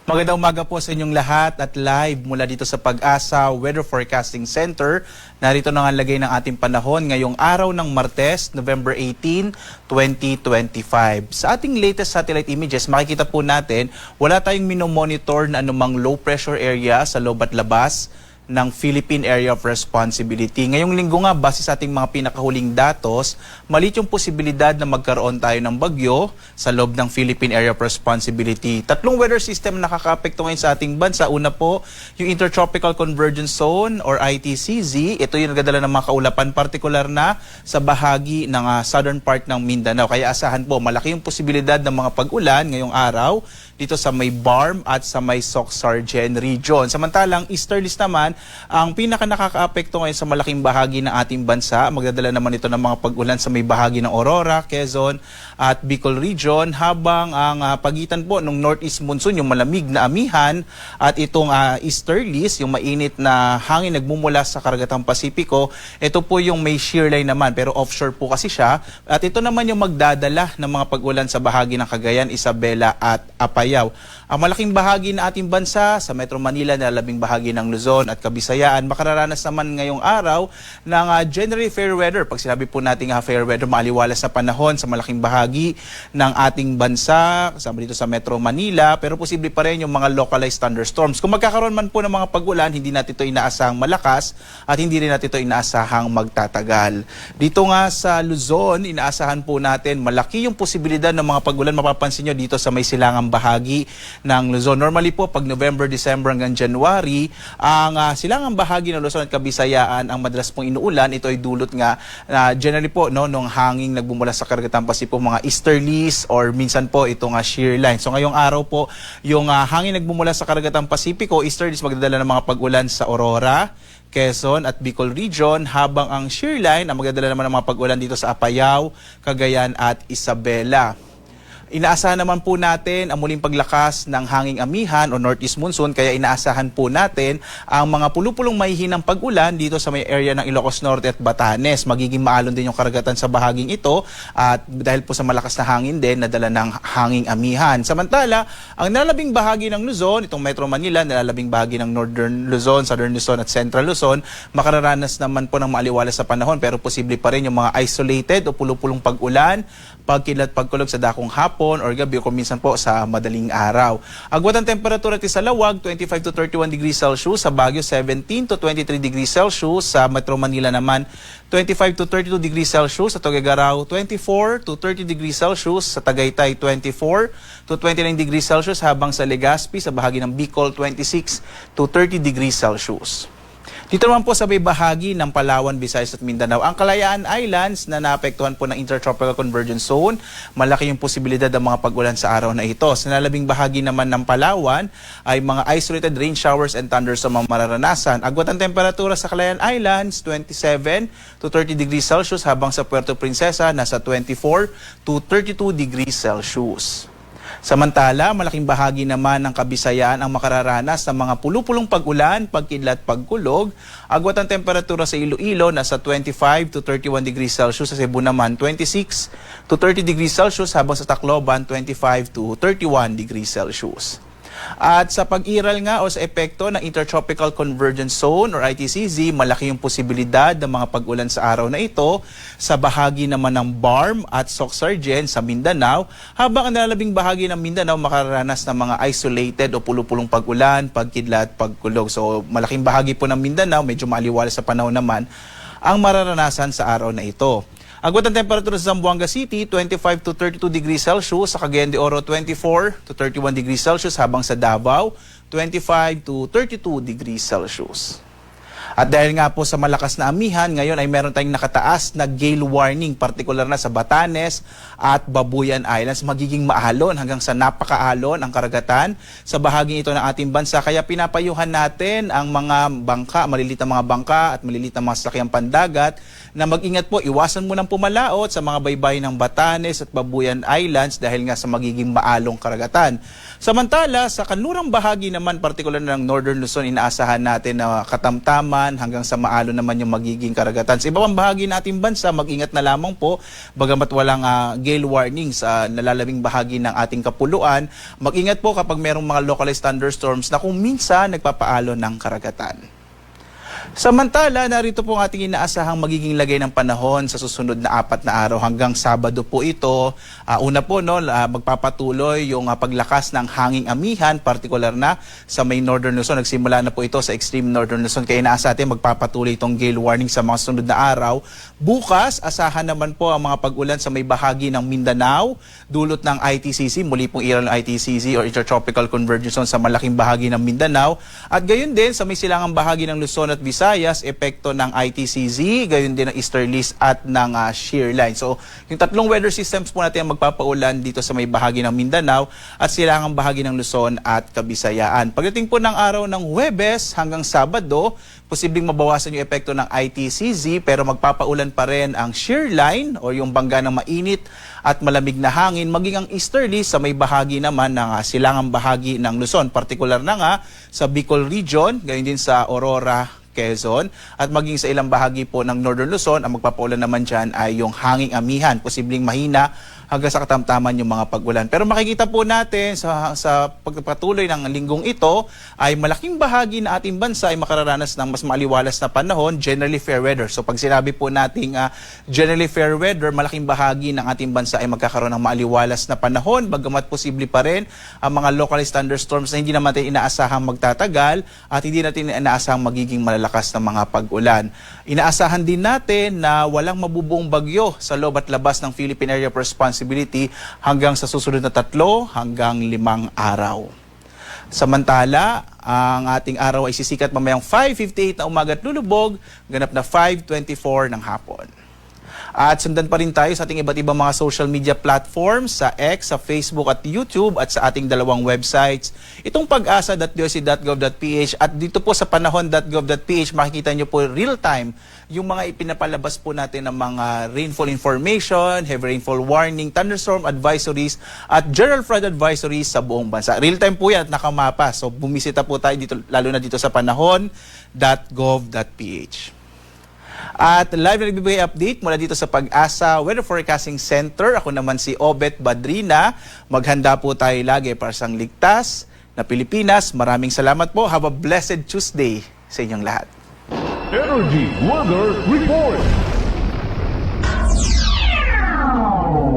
Magandang umaga po sa inyong lahat at live mula dito sa Pag-asa Weather Forecasting Center. Narito na nga lagay ng ating panahon ngayong araw ng Martes, November 18, 2025. Sa ating latest satellite images, makikita po natin wala tayong minomonitor na anumang low pressure area sa loob at labas ng Philippine Area of Responsibility. Ngayong linggo nga, base sa ating mga pinakahuling datos, maliit yung posibilidad na magkaroon tayo ng bagyo sa loob ng Philippine Area of Responsibility. Tatlong weather system na nakaka-apekto ngayon sa ating bansa. Una po, yung Intertropical Convergence Zone or ITCZ. Ito yung nagdadala ng mga kaulapan, partikular na sa bahagi ng southern part ng Mindanao. Kaya asahan po, malaki yung posibilidad ng mga pag-ulan ngayong araw dito sa may Barm at sa may Soc-Sargen region. Samantalang easterlies naman, ang pinaka nakaka-apekto ngayon sa malaking bahagi ng ating bansa. Magdadala naman ito ng mga pag-ulan sa may bahagi ng Aurora, Quezon at Bicol region, habang ang pagitan po ng northeast monsoon, yung malamig na amihan, at itong easterlies, yung mainit na hangin nagmumula sa karagatang Pasipiko, ito po yung may shear line naman, pero offshore po kasi siya. At ito naman yung magdadala ng mga pag-ulan sa bahagi ng Cagayan, Isabela at Apayao. Ang malaking bahagi ng ating bansa sa Metro Manila, nalalabing bahagi ng Luzon at Kabisayaan, makararanas naman ngayong araw ng generally fair weather. Pag sinabi po natin fair weather, maaliwalas sa panahon sa malaking bahagi ng ating bansa, kasama dito sa Metro Manila, pero posible pa rin yung mga localized thunderstorms. Kung magkakaroon man po ng mga pag-ulan, hindi natin ito inaasahang malakas at hindi rin natin ito inaasahang magtatagal. Dito nga sa Luzon, inaasahan po natin malaki yung posibilidad ng mga pag-ulan. Mapapansin nyo dito sa may silangang bahagi ng Luzon. Normally po, pag November, December hanggang January, ang silangang bahagi ng Luzon at Kabisayaan ang madalas pong inuulan. Ito ay dulot nga generally po nung hanging nagbumula sa karagatang Pasipiko, mga easterlies or minsan po itong shear line. So ngayong araw po, yung hangin nagmumula sa karagatang Pasipiko, easterlies magdadala ng mga pag-ulan sa Aurora, Quezon at Bicol region, habang ang shear line ang magdadala naman ng mga pag-ulan dito sa Apayao, Cagayan at Isabela. Inaasahan naman po natin ang muling paglakas ng hanging amihan o northeast monsoon, kaya inaasahan po natin ang mga pulupulong mahihinang pag-ulan dito sa may area ng Ilocos Norte at Batanes. Magiging maalon din yung karagatan sa bahaging ito at dahil po sa malakas na hangin din, nadala ng hanging amihan. Samantala, ang nalalabing bahagi ng Luzon, itong Metro Manila, nalalabing bahagi ng Northern Luzon, Southern Luzon at Central Luzon, makararanas naman po ng maaliwalas sa panahon, pero posible pa rin yung mga isolated o pulupulong pag-ulan, pagkilat, pagkulog sa dakong hapon or gabi o kung minsan po sa madaling araw. Agwat ang temperatura sa Lawag, 25 to 31 degrees Celsius. Sa Baguio, 17 to 23 degrees Celsius. Sa Metro Manila naman, 25 to 32 degrees Celsius. Sa Tuguegarao, 24 to 30 degrees Celsius. Sa Tagaytay, 24 to 29 degrees Celsius. Habang sa Legazpi, sa bahagi ng Bicol, 26 to 30 degrees Celsius. Dito naman po sa may bahagi ng Palawan, Visayas at Mindanao, ang Kalayaan Islands na naapektuhan po ng Intertropical Convergence Zone, malaki yung posibilidad ng mga pag-ulan sa araw na ito. Sa nalabing bahagi naman ng Palawan ay mga isolated rain showers and thunders sa mga mararanasan. Agwat ang temperatura sa Kalayaan Islands, 27 to 30 degrees Celsius, habang sa Puerto Princesa nasa 24 to 32 degrees Celsius. Samantala, malaking bahagi naman ng Kabisayaan ang makararanas ng mga pulupulong pag-ulan, pagkidlat, pagkulog. Agwat ang temperatura sa Iloilo nasa 25 to 31 degrees Celsius, sa Cebu naman 26 to 30 degrees Celsius, habang sa Tacloban 25 to 31 degrees Celsius. At sa pag-iral nga o sa epekto ng Intertropical Convergence Zone or ITCZ, malaki yung posibilidad ng mga pag-ulan sa araw na ito sa bahagi naman ng Barm at Soc-Sargen sa Mindanao, habang ang nalalabing bahagi ng Mindanao makararanas ng mga isolated o pulupulong pag-ulan, pagkidlat, pagkulog. So malaking bahagi po ng Mindanao, medyo maaliwalas sa panahon naman, ang mararanasan sa araw na ito. Agwat ang temperatura sa Zamboanga City, 25 to 32 degrees Celsius. Sa Cagayan de Oro, 24 to 31 degrees Celsius. Habang sa Davao, 25 to 32 degrees Celsius. At dahil nga po sa malakas na amihan, ngayon ay meron tayong nakataas na gale warning, partikular na sa Batanes at Babuyan Islands. Magiging maalon hanggang sa napakaalon ang karagatan sa bahaging ito ng ating bansa. Kaya pinapayuhan natin ang mga bangka, maliliit na mga bangka at maliliit na mga sasakyang pandagat na mag-ingat po, iwasan mo nang pumalaot sa mga baybayin ng Batanes at Babuyan Islands dahil nga sa magiging maalong karagatan. Samantala, sa kanlurang bahagi naman, partikular na ng Northern Luzon, inaasahan natin na katamtaman hanggang sa maalon naman yung magiging karagatan. Sa iba pang bahagi ng ating bansa, mag-ingat na lamang po, bagamat walang gale warning sa nalalabing bahagi ng ating kapuluan. Mag-ingat po kapag merong mga localized thunderstorms na kung minsan nagpapaalo ng karagatan. Samantala, narito po ang ating inaasahang magiging lagay ng panahon sa susunod na 4 na araw hanggang Sabado po ito. Una po, magpapatuloy yung paglakas ng hanging amihan, partikular na sa may Northern Luzon. Nagsimula na po ito sa extreme Northern Luzon. Kaya inaasa natin magpapatuloy itong gale warning sa mga sunod na araw. Bukas, asahan naman po ang mga pag-ulan sa may bahagi ng Mindanao, dulot ng ITCZ, muli pong iral ng ITCZ or Intertropical Convergence Zone sa malaking bahagi ng Mindanao. At gayon din sa may silangang bahagi ng Luzon at Visayas, epekto ng ITCZ, gayon din ng easterlies at ng shear line. So, yung tatlong weather systems po natin ang magpapaulan dito sa may bahagi ng Mindanao at silangang bahagi ng Luzon at Kabisayaan. Pagdating po ng araw ng Huwebes hanggang Sabado, posibleng mabawasan yung epekto ng ITCZ pero magpapaulan pa rin ang shear line o yung bangga ng mainit at malamig na hangin, maging ang easterly sa may bahagi naman ng silangang bahagi ng Luzon. Partikular na nga sa Bicol Region, gayon din sa Aurora, Quezon, at maging sa ilang bahagi po ng Northern Luzon, ang magpapaulan naman dyan ay yung hanging amihan, posibleng mahina hanggang sa katamtaman yung mga pag-ulan. Pero makikita po natin sa pagpatuloy ng linggong ito ay malaking bahagi na ating bansa ay makararanas ng mas maaliwalas na panahon, generally fair weather. So pag sinabi po nating generally fair weather, malaking bahagi ng ating bansa ay magkakaroon ng maaliwalas na panahon, bagamat posible pa rin ang mga localized thunderstorms na hindi naman natin inaasahang magtatagal at hindi natin inaasahang magiging malalakas na mga pag-ulan. Inaasahan din natin na walang mabubuong bagyo sa loob at labas ng Philippine Area of Responsibility hanggang sa susunod na 3 hanggang 5 araw. Samantala, ang ating araw ay sisikat mamayang 5:58 na umaga at lulubog, ganap na 5:24 ng hapon. At sundan pa rin tayo sa ating iba't ibang mga social media platforms, sa X, sa Facebook at YouTube at sa ating dalawang websites. Itong pag-asa.doc.gov.ph at dito po sa panahon.gov.ph makikita nyo po real-time yung mga ipinapalabas po natin ng mga rainfall information, heavy rainfall warning, thunderstorm advisories at general flood advisories sa buong bansa. Real-time po yan at nakamapa. So bumisita po tayo dito, lalo na dito sa panahon.gov.ph. At live na nagbibigay update mula dito sa Pag-asa Weather Forecasting Center. Ako naman si Obet Badrina. Maghanda po tayo lagi para sa ligtas na Pilipinas. Maraming salamat po. Have a blessed Tuesday sa inyong lahat. Energy Weather Report.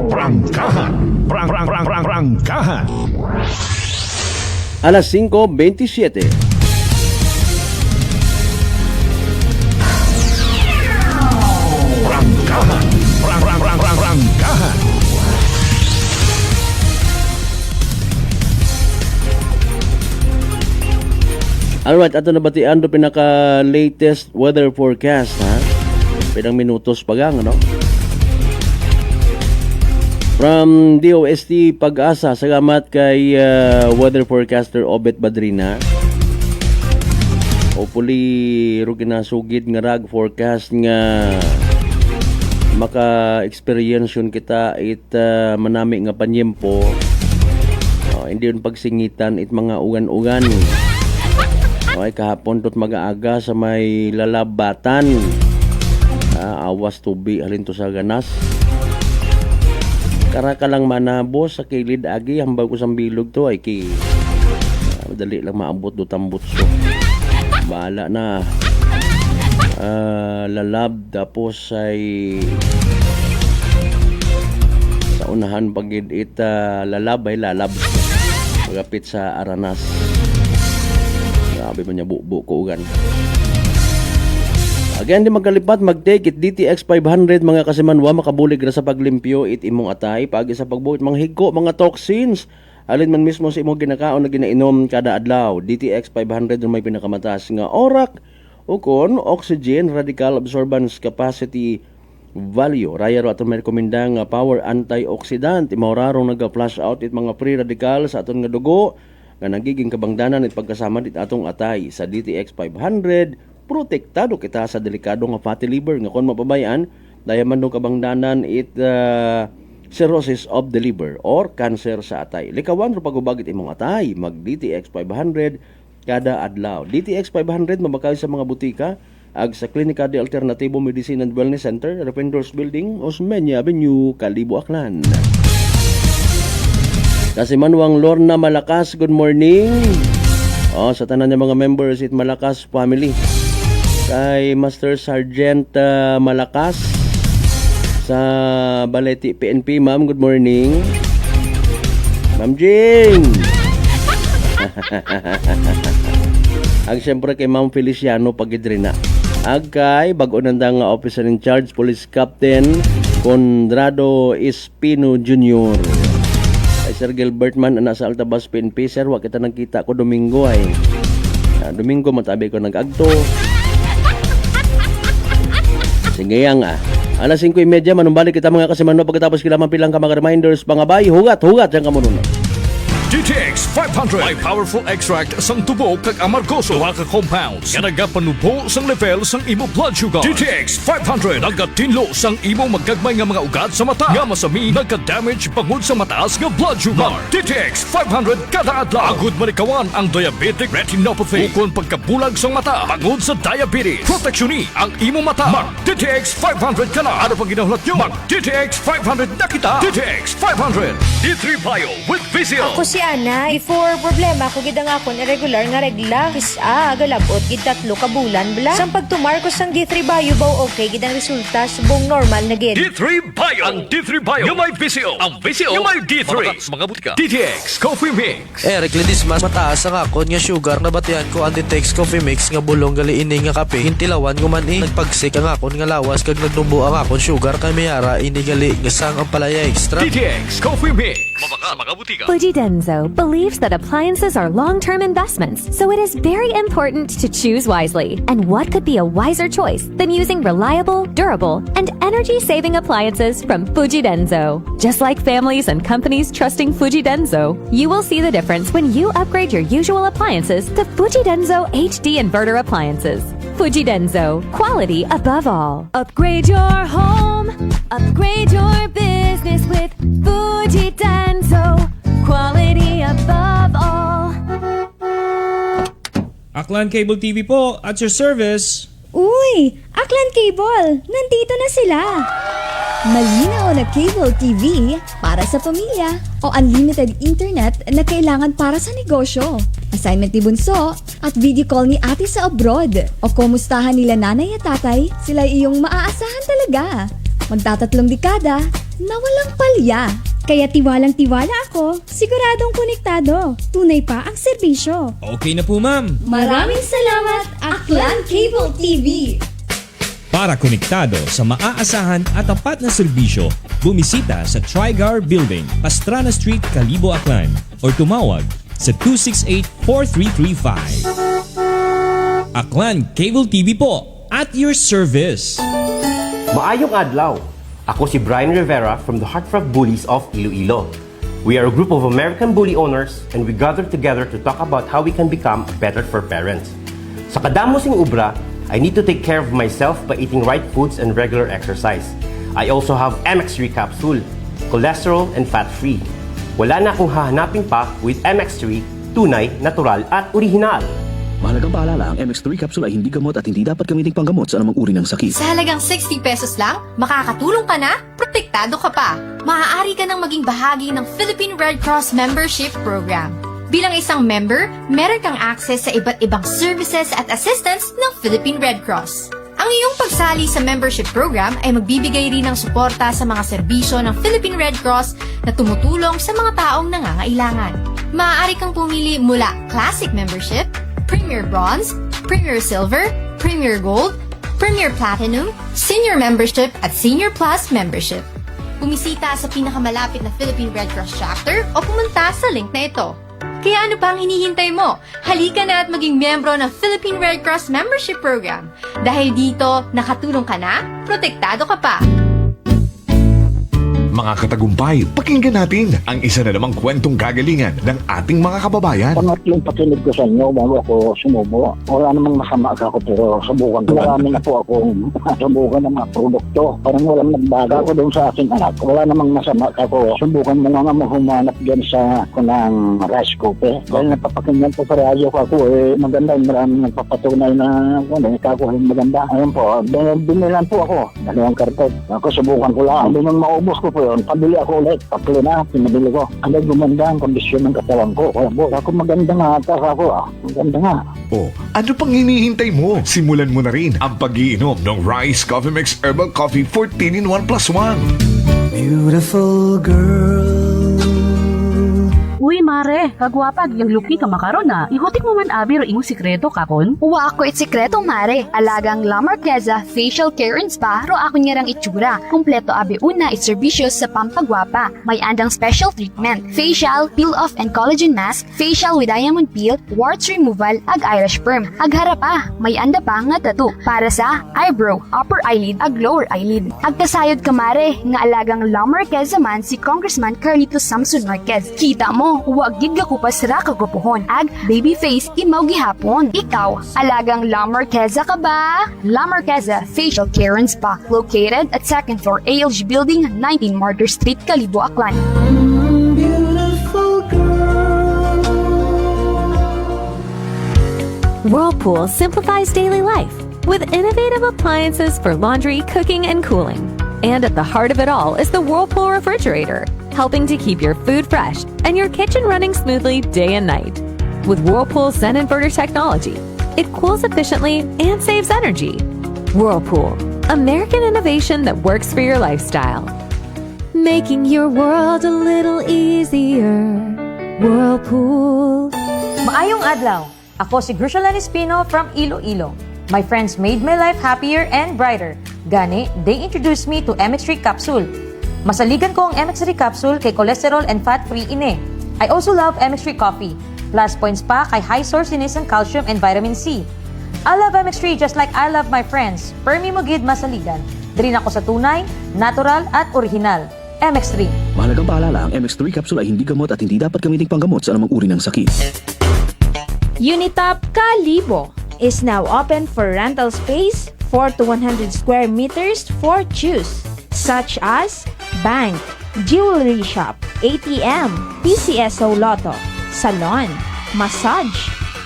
Prangkahan. Prangkahan. Alas 5:27. Prangkahan. Alright, ato na batian do pinaka-latest weather forecast, ha? Pinang minutos pagang, ano? From DOST Pag-asa, salamat kay weather forecaster Obet Badrina. Hopefully, ruginasugid nga rag forecast nga maka-experience yun kita it manami nga panyempo Hindi yun pagsingitan it mga ugan-ugan. Okay, kahapon tot mag-aaga sa may lalabatan. Awas tubi halin to sa ganas. Karaka lang manabos sa kilid agi hambag ko sang bilog to ay madali lang maabot do tambutso. Bahala na. Lalab tapos ay sa unahan pagid lalab ay lalab magapit sa Aranas. Grabe man niya buo ko ugan. Again, di magkalipat, mag-take it DTX 500 mga kasimanwa, makabulig na sa paglimpyo it imong atay, pagi sa pagbuhit mga higko, mga toxins, alin man mismo sa imong ginakaon na ginainom kada adlaw. DTX 500 na may pinakamataas nga orak, ukon, oxygen, radical absorbance capacity value. Raya ro aton may rekomenda nga power antioxidant, imaurarong nag-flush out it mga free radical sa aton nga dugo, nga nagiging kabangdanan it pagkasama dit atong atay. Sa DTX 500, protektado kita sa delikado nga fatty liver nga kon mapabayaan dayaman do kabangdanan cirrhosis of the liver or cancer sa atay. Likawan ro pagubagit imong atay, mag DTX 500 kada adlaw. DTX 500 mabakay sa mga butika ag sa Klinika de Alternativo Medicine and Wellness Center, Rependors Building, Osmeña Avenue, Kalibo, Aklan. Kasi Manuang Lorna Malakas, good morning. Sa tanan ng mga members it Malakas family. Kay Master Sergeant Malakas sa Baleti PNP, ma'am, good morning. Ma'am Jing. Ag siyempre kay Ma'am Feliciano Pagidrina. Ag kay bago nanda nga officer in charge Police Captain Condrado Espino Jr. Kay Sir Gilbert man ana sa Altabas PNP, sir, wa kita nagkita ko Domingo ay. Domingo matabi ko nag-agto. Sige nga. Alas 5:30 manumbalik kita mga kasimano pagkatapos kilaman pilang ka mga reminders mga bay hugat yang kamuno. DTX 500 may powerful extract sang tubo kag amargoso duha ka compounds nga nagapanubo sang level sang imo blood sugar. DTX 500 nagatinlo sang imo magagmay nga mga ugat sa mata nga masami nagka-damage pangod sa mataas nga blood sugar. DTX 500 kada adlaw agud manikawan ang diabetic retinopathy ukon pagkabulag sang mata pangod sa diabetes. Proteksyon ang imo mata. Mag DTX 500 kana. Ano pang ginahulat nyo? Mag DTX 500 na kita. DTX 500 D3 Bio with Vizio. Ako si Ana, before problema ko gid ang akon irregular nga regla. Galabot gid 3 ka bulan bla. Sang pagtumar ko sang D3 Bio baw okay gid ang resulta subong normal na gid. D3 Bio. Ang D3 Bio yung may Vizio. Ang Vizio yung may D3. Mga butika. DTX Coffee Mix. Recledis mas mataas ang akon nga sugar na batian ko ang DTX Coffee Mix nga bulong gali ini nga kape. Hintilawan ko man nagpagsik ang akon nga lawas kag nagdumbo ang akon sugar kay mayara ini gali nga sang ang palaya extra. DTX Coffee Mix. Mga butika. Fuji Denso believes that appliances are long-term investments, so it is very important to choose wisely. And what could be a wiser choice than using reliable, durable, and energy-saving appliances from Fuji Denso? Just like families and companies trusting Fuji Denso, you will see the difference when you upgrade your usual appliances to Fuji Denso HD inverter appliances. Fuji Denso, quality above all. Upgrade your home, upgrade your business with Fuji Denso, quality above all. Aklan Cable TV po, at your service. Uy! Aklan Cable! Nandito na sila! Malinaw na cable TV para sa pamilya o unlimited internet na kailangan para sa negosyo. Assignment ni Bunso at video call ni ate sa abroad. O kumustahan nila nanay at tatay, sila iyong maaasahan talaga. Magtatatlong dekada na walang palya. Kaya tiwalang-tiwala ako, siguradong konektado. Tunay pa ang serbisyo. Okay na po, ma'am. Maraming salamat, Aklan Cable TV! Para konektado sa maaasahan at tapat na serbisyo, bumisita sa Trigar Building, Pastrana Street, Kalibo, Aklan or tumawag sa 268-4335. Aklan Cable TV po, at your service. Maayong adlaw. Ako si Brian Rivera from the Heartfelt Bullies of Iloilo. We are a group of American bully owners and we gather together to talk about how we can become better for parents. Sa kadamo sing ubra, I need to take care of myself by eating right foods and regular exercise. I also have MX3 capsule, cholesterol and fat-free. Wala na akong hahanapin pa with MX3, tunay, natural at orihinal. Mahalagang paalala, ang MX3 capsule ay hindi gamot at hindi dapat gamitin panggamot sa anumang uri ng sakit. Sa halagang 60 pesos lang, makakatulong ka na, protektado ka pa. Maaari ka nang maging bahagi ng Philippine Red Cross Membership Program. Bilang isang member, meron kang access sa iba't ibang services at assistance ng Philippine Red Cross. Ang iyong pagsali sa membership program ay magbibigay rin ng suporta sa mga serbisyo ng Philippine Red Cross na tumutulong sa mga taong nangangailangan. Maaari kang pumili mula Classic Membership, Premier Bronze, Premier Silver, Premier Gold, Premier Platinum, Senior Membership at Senior Plus Membership. Bumisita sa pinakamalapit na Philippine Red Cross chapter o pumunta sa link na ito. Kaya ano pa ang hinihintay mo? Halika na at maging miyembro ng Philippine Red Cross Membership Program. Dahil dito, nakatulong ka na, protektado ka pa. Mga katagumpay, pakinggan natin ang isa na namang kwentong kagalingan ng ating mga kababayan. Pangatlong pakinig ko sa inyo bago ako sumubo. Wala namang masama ako pero subukan ko. Marami na po akong subukan ng mga produkto. Parang walang nagbaga ko doon sa aking anak. Wala namang masama ako. Subukan mo nga humanap dyan sa kunang rice cooker. Dahil napapakinggan ko sa radyo ko ako maganda. Maraming nagpapatunay na kakuhin maganda. Ayun po, binilan po ako. Dalawang karton. Ako subukan ko lang. Hindi nang maubos ko po yun, pabili ako ulit. Tatlo na, pinabili ko. Ano gumanda ang kondisyon ng katawan ko. Kaya po, ako maganda nga ata ako. Maganda nga. Oh, ano pang hinihintay mo? Simulan mo na rin ang pag-iinom ng Rice Coffee Mix Herbal Coffee 14 in 1 plus 1. Beautiful girl. Uy, mare, kagwapag yung luki ka makaron na. Ihutik mo man abi ro imong sikreto kakon. Uwa ako it sikreto, mare. Alagang La Marqueza Facial Care and Spa ro ako niyarang itsura. Kompleto abi una it servisyo sa pampagwapa. May andang special treatment. Facial, peel-off and collagen mask, facial with diamond peel, warts removal, ag eyelash perm. Ag harapa, may anda pa nga tattoo para sa eyebrow, upper eyelid, ag lower eyelid. Ag kasayod ka, mare, nga alagang La Marqueza man si Congressman Carlito Samson Marquez. Kita mo, huwag gid ka kupas ra kagupuhon. Ag baby face imaw gihapon. Ikaw, alagang La Marqueza ka ba? La Marqueza Facial Care and Spa, located at 2nd floor ALG Building, 19 Martyr Street, Kalibo, Aklan. Whirlpool simplifies daily life with innovative appliances for laundry, cooking, and cooling. And at the heart of it all is the Whirlpool refrigerator, helping to keep your food fresh and your kitchen running smoothly day and night. With Whirlpool's Zen inverter technology, it cools efficiently and saves energy. Whirlpool, American innovation that works for your lifestyle. Making your world a little easier. Whirlpool. Maayong adlaw. Ako si Grushalan Espino from Iloilo. My friends made my life happier and brighter. Gani, they introduced me to MX3 capsule. Masaligan ko ang MX3 capsule kay cholesterol and fat-free ine. I also love MX3 coffee. Plus points pa kay high sourceiness ng calcium and vitamin C. I love MX3 just like I love my friends. Permi mo gid masaligan. Diri ako sa tunay, natural at original. MX3. Mahalagang paalala, ang MX3 capsule ay hindi gamot at hindi dapat gamitin panggamot sa anumang uri ng sakit. Unitop Kalibo is now open for rental space 4 to 100 square meters for choose, such as bank, jewelry shop, ATM, PCSO Lotto, salon, massage,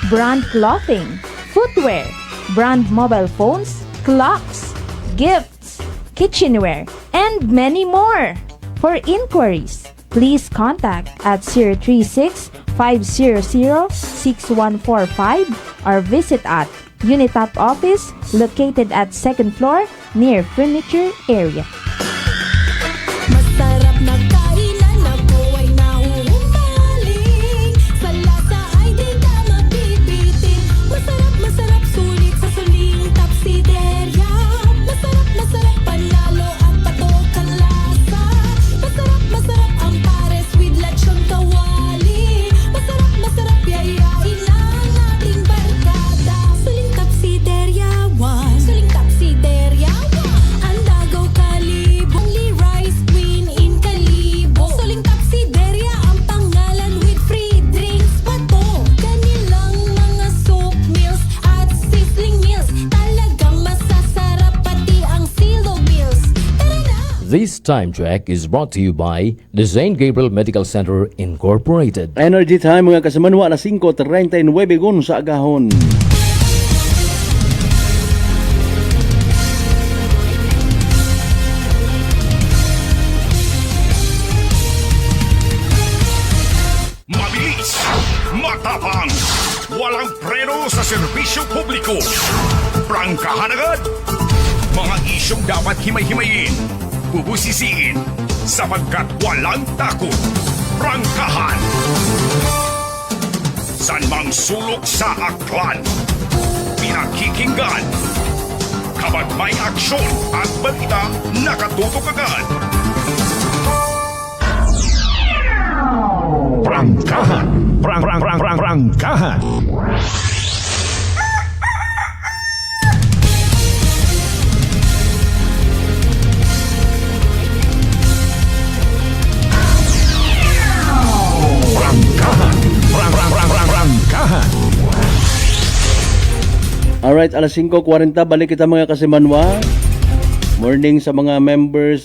brand clothing, footwear, brand mobile phones, clocks, gifts, kitchenware, and many more. For inquiries, please contact at 036-500-6145 or visit at Unitop office located at 2nd floor near furniture area. Masarap na kainan ako ay nahuhumaling. Sa lasa ay di ka mabibitin. Masarap sulit sa suling tapsiderya. Masarap panalo ang patok ang lasa. Masarap ang pares with lechon kawali. Masarap yayain ang ating barkada. Suling tapsiderya 1. Suling tapsiderya 1. Ang Dagaw Kali This time check is brought to you by the St. Gabriel Medical Center Incorporated. Energy time mga kasamanwa, alas 5:39 gun sa agahon. Mabilis, matapang, walang preno sa serbisyo publiko. Prangkahan agad. Mga isyong dapat himay-himayin, bubusisiin, sapagkat walang takot. Prangkahan. San mang sulok sa aklan, pinakikinggan. Kapag may aksyon at balita, nakatutok agad. Prangkahan. Prangkahan. Prangkahan. Alright, alas 5:40, balik kita mga kasimanwa. Morning sa mga members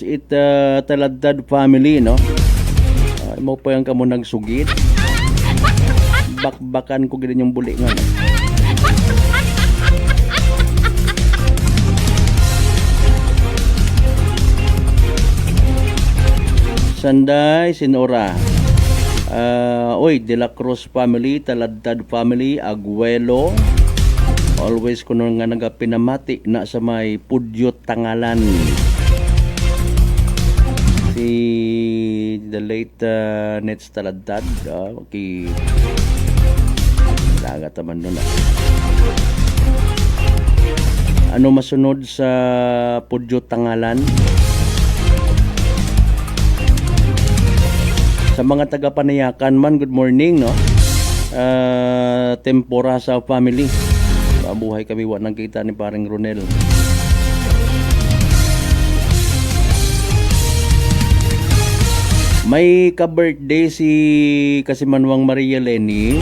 Taladad family, no? Mo pa yung kamo nagsugid. Bakbakan ko gid yung buli nga. Sanday, Sinora. De la Cruz family, Taladad family, Aguelo. Always ko nga nagapinamati na sa may Pudyot Tangalan. Si the late Nets Taladad. Okay. Lagat naman nun. Ano masunod sa Pudyot Tangalan? Sa mga taga-Panayakan man, good morning, no? Tempora sa family. Mabuhay kami, nang kita ni paring Ronel. May ka-birthday si Kasimanwang Maria Lenny.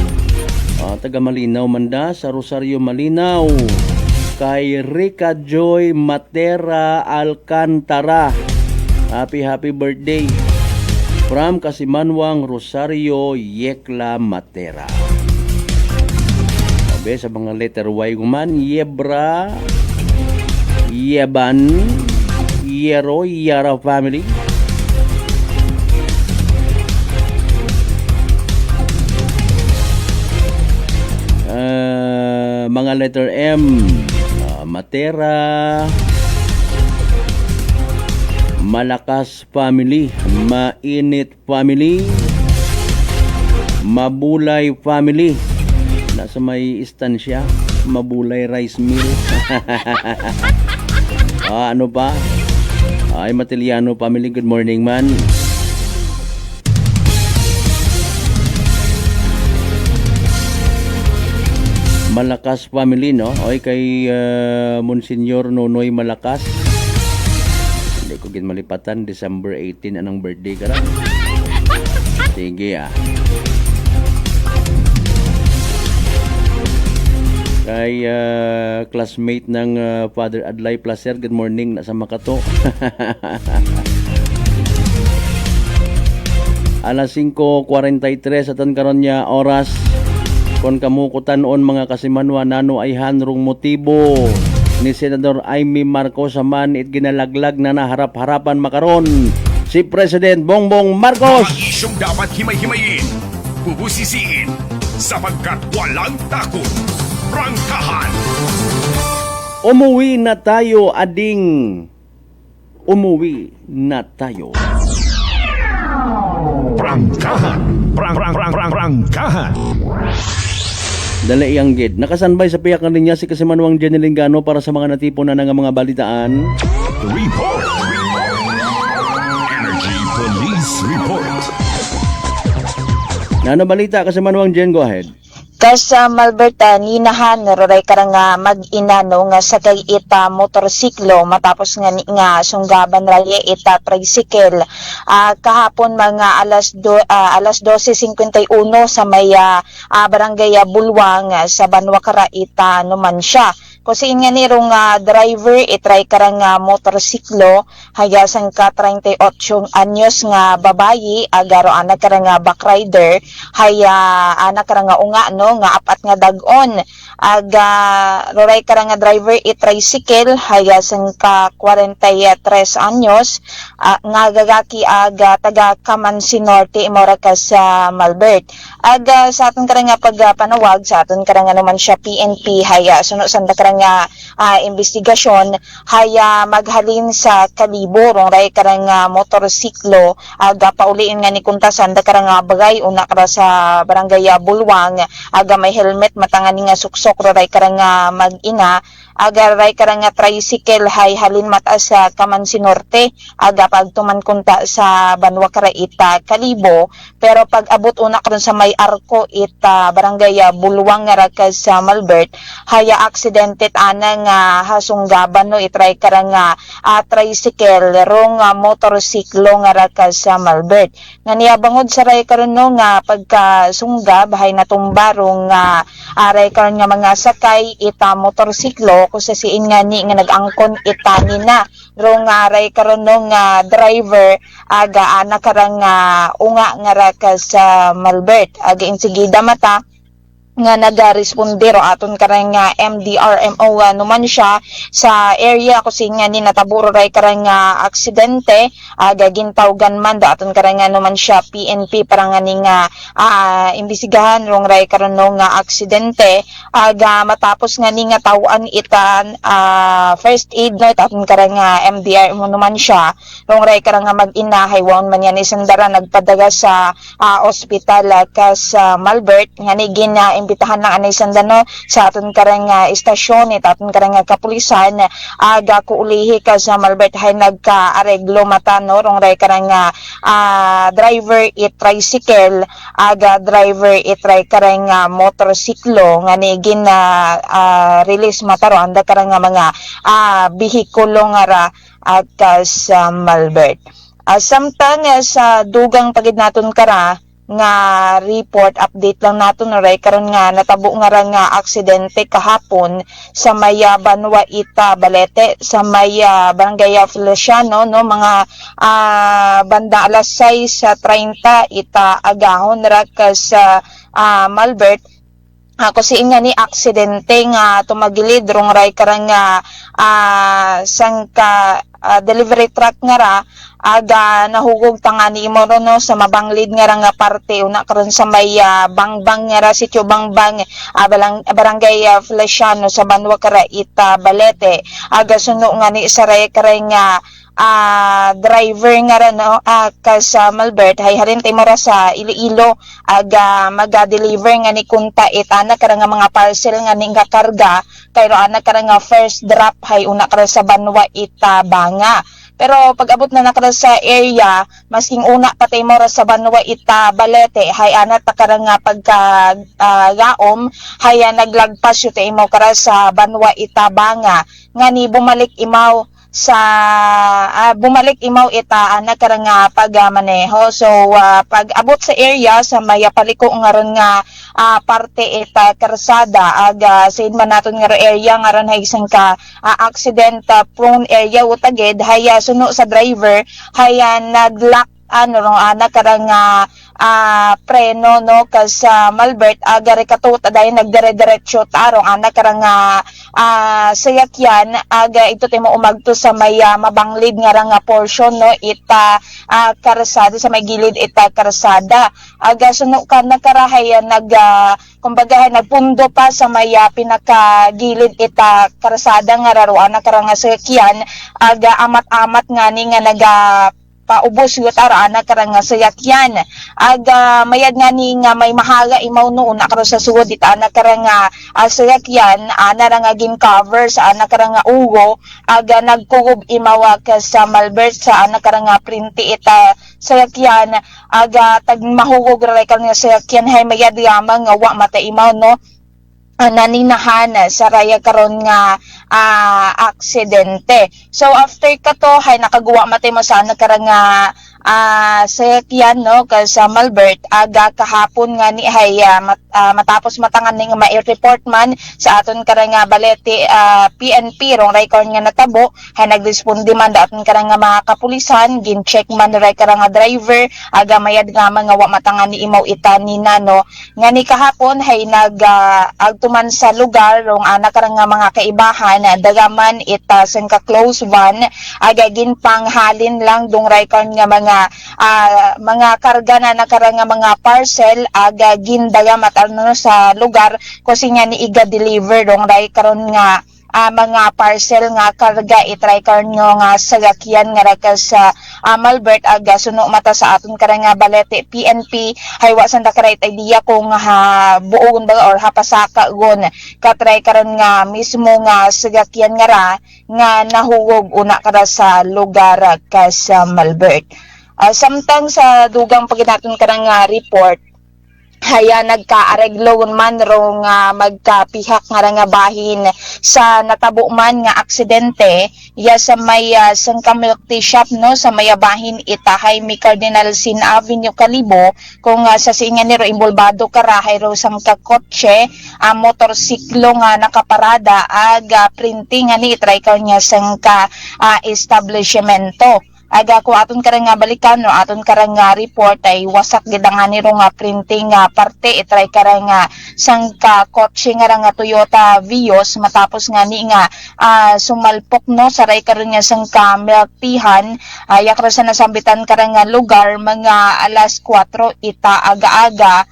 Taga Malinaw manda, sa Rosario Malinaw. Kay Rica Joy Matera Alcantara. Happy birthday. From Kasimanwang Rosario Yekla Matera. Sabi sa mga letter Y guman, Yebra, Yeban, Yero, Yara family. Mga letter M, Matera, Malakas family, Mainit family, Mabulay family, nasa may istansya, Mabulay rice mill. Ano pa? Ay Matiliano family, good morning man. Malakas family, no? Oy kay Monsignor Nonoy Malakas. Hindi ko malipatan, December 18 anong birthday ka rin. Sige Kay classmate ng Father Adlai Placer, good morning, nasa Makato. Alas 5:43 atan karon niya oras. Kon kamukutan on mga kasimanwa, nano ay hanrong motibo ni Senador Amy Marcos saman it ginalaglag na naharap-harapan makaron si President Bongbong Marcos. Mga isyong dapat himay-himayin, bubusisiin, sapagkat walang takot. Prangkahan. Umuwi na tayo, ading. Umuwi na tayo. Prangkahan. Prangkahan. Dala iyang gid. Nakasanbay sa piyak na linya si Kasimanwang Jenny Lingano para sa mga natipon na nga mga balitaan. Report. Energy Police Report. Nano balita Kasimanwang Jen, go ahead. Kas Malberta, ninahan roray karang mag-inano nga sakay ita motorsiklo matapos nga sunggaban raya ita tricycle. Kahapon mga alas 12:51 sa may barangay Bulwang sa Banwa Kara ita naman siya. Kusin nga niro nga driver itry karang motorsiklo hayasan ka 38 anyos nga babayi agaro anak karang backrider haya anak karang unga no nga apat nga dag-on aga roray karang driver i-tricycle hayasan ka 43 anyos nga gagaki aga taga Kamansi Norte imora ka sa Malbert aga sa aton karang pagpanawag sa aton karang naman siya PNP haya suno sanda karang investigasyon haya maghalin sa Kalibo rong ray karang motorsiklo aga pauliin nga ni kuntasan da karang bagay una kara sa barangay Bulwang aga may helmet matangani nga suksok ray karang mag-ina aga ray karang tricycle hay halin mataas sa Kamansi Norte aga pagtuman kunta sa Banwa Karaita Kalibo pero pag abot una karon sa may arko ita barangay Bulwang nga ka sa Malbert haya aksidente ana nga hasunggaban no itry karang tricycle rong motorsiklo nga ka sa Malbert nga niya bangod sa ray karon no nga pagka sunggab hay natumba rong aray karon nga mga sakay ita motorsiklo kung sa siin nga ni nga nag-angkon itani na rong aray karon no nga driver aga ana karang unga nga ra ka sa Malbert aga insigida mata nga nagaresponder o aton karang MDRMO numan siya sa area kasi nga ni nataburo ray karang aksidente aga gintawgan man do aton karang numan siya PNP para nga ning imbestigahan rong ray karon nga aksidente aga matapos nga ni nga tawaan itan first aid no aton karang MDRMO numan siya rong ray karang mag-inahay waon man yan isandara nagpadaga sa ospital ka sa Malbert nga ni imbitahan ng anay sandano sa aton karang istasyon at aton karang kapulisan aga kuulihi ka sa Malbert hay nagka-areglo mata no rong ray karang driver tricycle aga driver itry karang motorsiklo nga ni gin release mata ro anda karang mga bihikulo nga ra at sa Malbert samtang sa dugang pagid naton kara nga report update lang naton ray karon nga natabo nga ra nga aksidente kahapon sa may Banwa Ita Balete sa may barangay Feliciano no mga banda alas 6:30 ita agahon ra ka sa Malbert kasi nga ni aksidente nga tumagilid rong ray karang sangka delivery truck nga ra aga nahugog tangani imo no sa mabanglid nga parte una karon sa may bangbang nga ra sitio bangbang barangay Feliciano sa Banwa Karaita Balete aga suno nga ni sa ray karang driver nga ra no ka sa Malbert hay halin tay mora sa Iloilo aga maga-deliver nga ni kunta itana karang mga parcel nga ning kakarga kayro ana karang first drop hay una kara sa Banwa Ita Banga pero pag abot na nakara sa area masking una patay mo ra sa Banwa Ita Balete hay ana ta karang pagka gaom hay naglagpas yu tay mo kara sa Banwa Ita Banga nga ni bumalik imaw ita ana karang pagmaneho so pag abot sa area sa may paliko nga ron nga parte ita karsada aga said man naton nga area nga ron hay isang ka accident prone area utaged haya suno sa driver haya naglock ana karang preno no kas Malbert aga rekato taday nagdire-diretso tarong ana karang sayakyan aga ito timo umagto sa may mabanglid nga ra nga portion no ita karsada sa may gilid ita karsada aga suno ka nakarahay kumbaga nagpundo pa sa may pinakagilid ita karsada nga raro ana karang sayakyan aga amat-amat nga ni nga paubos yu tara ana karang sayakyan aga mayad nga ni nga may mahaga imaw no una karo sa sugod ita ana karang sayakyan ana ra nga gin cover sa ana karang ugo aga nagkugob imaw ka sa Malbert sa ana karang printi ita sayakyan aga tag mahugog ra karang sayakyan hay mayad yamang nga wa mata imaw no naninahan sa raya karon nga aksidente. So after kato hay nakagawa matay mo sana karang sakyan no sa Malbert aga kahapon nga ni hay matapos matangan ning ma-report man sa aton karang balete PNP rong record nga natabo hay nagresponde man daton karang mga kapulisan gin-check man ray karang driver aga mayad nga mga wa matangan ni imaw itanina no nga ni kahapon hay agtuman sa lugar rong ana karang mga kaibahan dagaman ita sangka close one aga ginpanghalin lang dong record nga mga karga na nakaranga mga parcel aga gindaga matano sa lugar kasi nga ni iga deliver dong ray karon nga mga parcel nga karga itry karon nga sagakyan nga raka sa Malbert aga suno mata sa aton karang balete PNP hay wa san da right idea kung buogon ba or hapasaka gon katry karon nga mismo nga sagakyan nga ra nga nahugog una kada sa lugar ka sa Malbert. Samtang sa dugang paginaton karang report haya nagkaareglo man rong magkapihak nga bahin sa natabo man nga aksidente ya sa may sangka milk tea shop no sa may bahin itahay mi Cardinal Sin Avenue Kalibo kung sa singa niro imbolbado karahay ro sangka kotse motorsiklo nga nakaparada aga printing ani itry ka nya sangka establishmento. Aga ko aton karang balikan no aton karang report ay wasak gid ang niro nga printing parte itry karang sangka kotse nga Toyota Vios matapos nga ni nga sumalpok no sa ray karon nga sangka milk teahan yak ra sa nasambitan karang lugar mga alas 4 ita aga-aga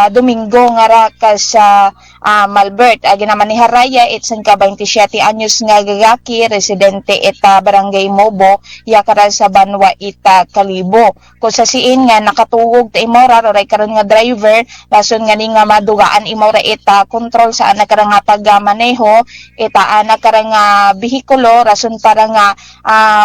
Domingo nga ra ka sa Malbert ginaman ni Haraya itsan ka 27 anyos nga gagaki residente ita barangay Mobo yakara sa Banwa ita Kalibo ko sa siin nga nakatuwog ta imora ray karon nga driver lason nga ni nga madugaan imora ita control sa anak karang pagmaneho ita anak karang behikulo rason para nga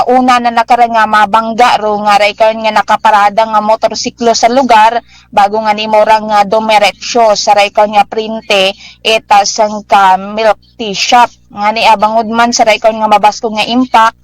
una na nakarang mabangga ro nga ray karon nga nakaparada nga motorsiklo sa lugar bago nga nimo rang dumiretso sa ray karon nga printe eta sangka milk tea shop nga ni abangod man sa ray karon nga mabasko nga impact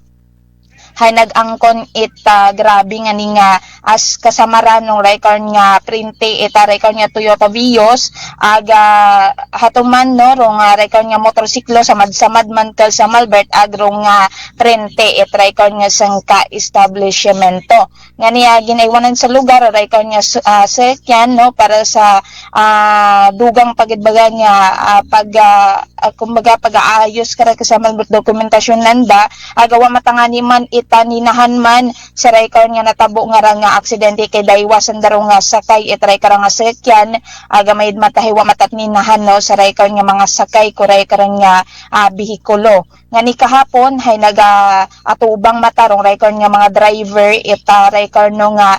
hay nag-angkon ita grabe nga ni nga as kasamaran ng record nga printe ita record nga Toyota Vios aga hatuman no rong record nga motorsiklo sa madsamad man kal sa Malbert agro nga printe ita record nga sangka establishmento nga niya ginaiwanan sa lugar record nga sekyan no para sa dugang pagidbaga nga kumbaga pag-aayos kara sa Malbert dokumentasyon nanda agawa matangani man itaninahan man sa record nga natabo nga nga aksidente kay daywasan daro nga sakay itry karang nga sekyan aga mayid matahiwa matatninahan no sa record nga mga sakay kuray karang nga behikulo nga ni kahapon hay atubang matarong record nga mga driver ita record no nga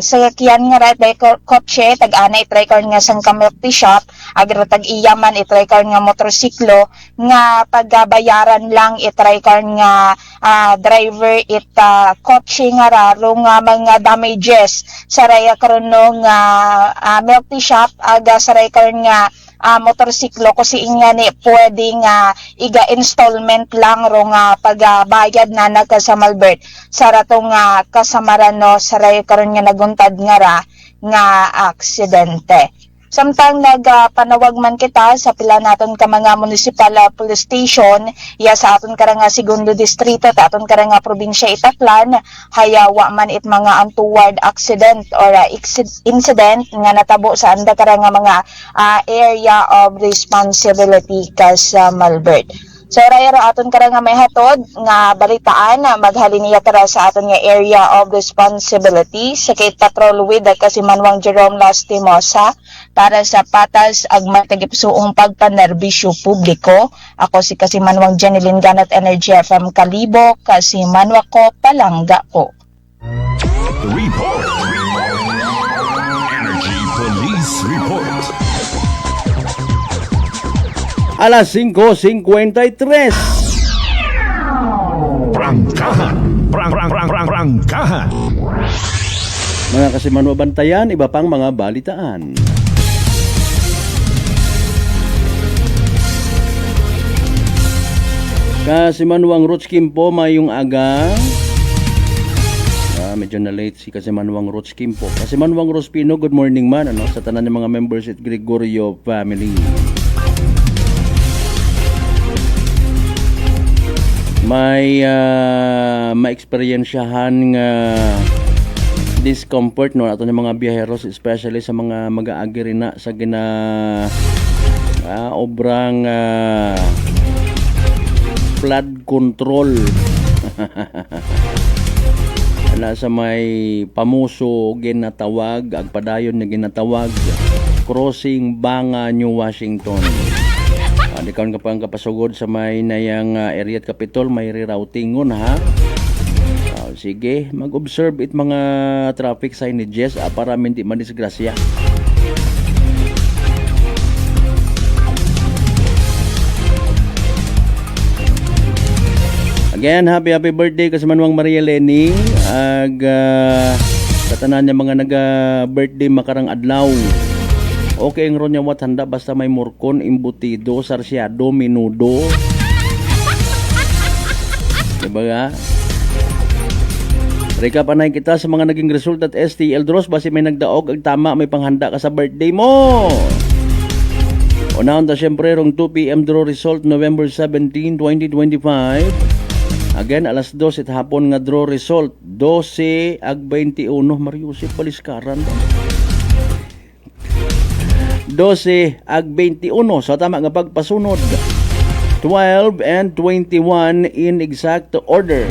sakyan nga record kotse tag-ana record nga sang milk tea shop agra tag-iyaman record nga motorsiklo nga pagbayaran lang record nga driver ita kotse nga raro nga mga damages sa raya karon nga milk tea shop aga sa raya karon nga motorsiklo kasi nga ni pwede nga iga installment lang ro nga pagbayad na nagka sa Malbert sa ratong kasamaran no sa raya karon nga naguntad nga ra nga aksidente. Samtang nagpanawag man kita sa pila naton ka mga municipal police station ya sa aton karang segundo distrito ta aton karang probinsya Itaklan hayawa man it mga untoward accident or incident nga natabo sa anda karang mga area of responsibility ka sa Malbert. So rayro aton karang may hatod nga balitaan maghalin niya tara sa aton nga area of responsibility sa kay patrol with kasi Manwang Jerome Lastimosa para sa patas ag matagipsuong pagpanerbisyo publiko. Ako si kasi Manwang Jeneline Ganat Energy FM Kalibo kasi Manwa ko palangga ko. Report. Energy Police Report. Alas 5:53. Prangkahan. Prangkahan. Mga kasimanwa bantayan, iba pang mga balitaan. Kasimanwang Roots Kimpo mayong aga. medyo na late si Kasimanwang Roach Kimpo. Kasimanwang Roach Pino, good morning man sa tanan ng mga members at Gregorio family. May ma-experiensyahan nga discomfort ato ng mga biyaheros, especially sa mga mag-aagi rin na sa obrang flood control. Sa may Pamuso ginatawag, agpadayon na ginatawag crossing Banga, New Washington. Di kaon ka pang kapasugod sa may nayang area at Capitol, may reroutingon ha. Sige, mag-observe it mga traffic signages para hindi madisgrasya. Again, happy birthday Kasimanwang Maria Leni. Sa tanan niya mga naga-birthday makarang adlaw. Okay ang ron niya wat handa basta may murkon, imbutido, sarsyado, minudo. Diba nga? Recap anay kita sa mga naging result at STL Draws. Basi may nagdaog, ang tama, may panghanda ka sa birthday mo. Unahon ta syempre rong 2 p.m. draw result November 17, 2025. Again, alas 2 at hapon nga draw result 12 ag 21. Mariusip Paliskaran. 12 ag 21. So tama nga pagpasunod. 12 and 21 in exact order.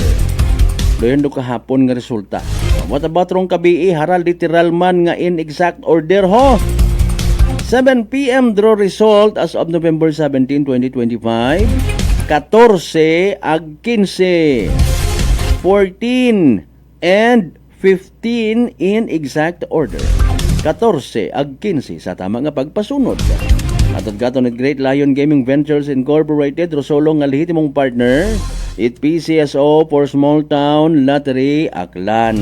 Doon do kahapon nga resulta. What about rong kabii haral literal man nga in exact order ho? 7 p.m. draw result as of November 17, 2025. 14 ag 15. 14 and 15 in exact order. 14 ag 15 sa tama nga pagpasunod. Atod gaton at Great Lion Gaming Ventures Incorporated rosolong nga lehitimong partner it PCSO for Small Town Lottery Aklan.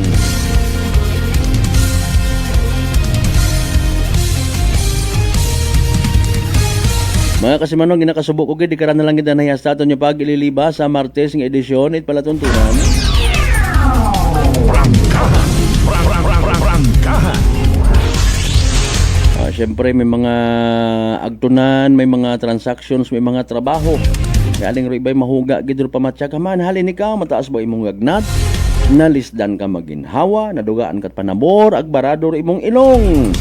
Mga Kasimanwang, ginakasubok ko di karan na lang kita nahiyastaton nyo pag ililiba sa Martes ng edisyon it palatuntunan. Prangkahan. Siyempre may mga agtunan, may mga transactions, may mga trabaho. Galing ribay mahuga gidro pamatya ka man halin ikaw mataas ba imong gagnat? Nalisdan ka maginhawa, nadugaan kat panabor, agbarador imong ilong.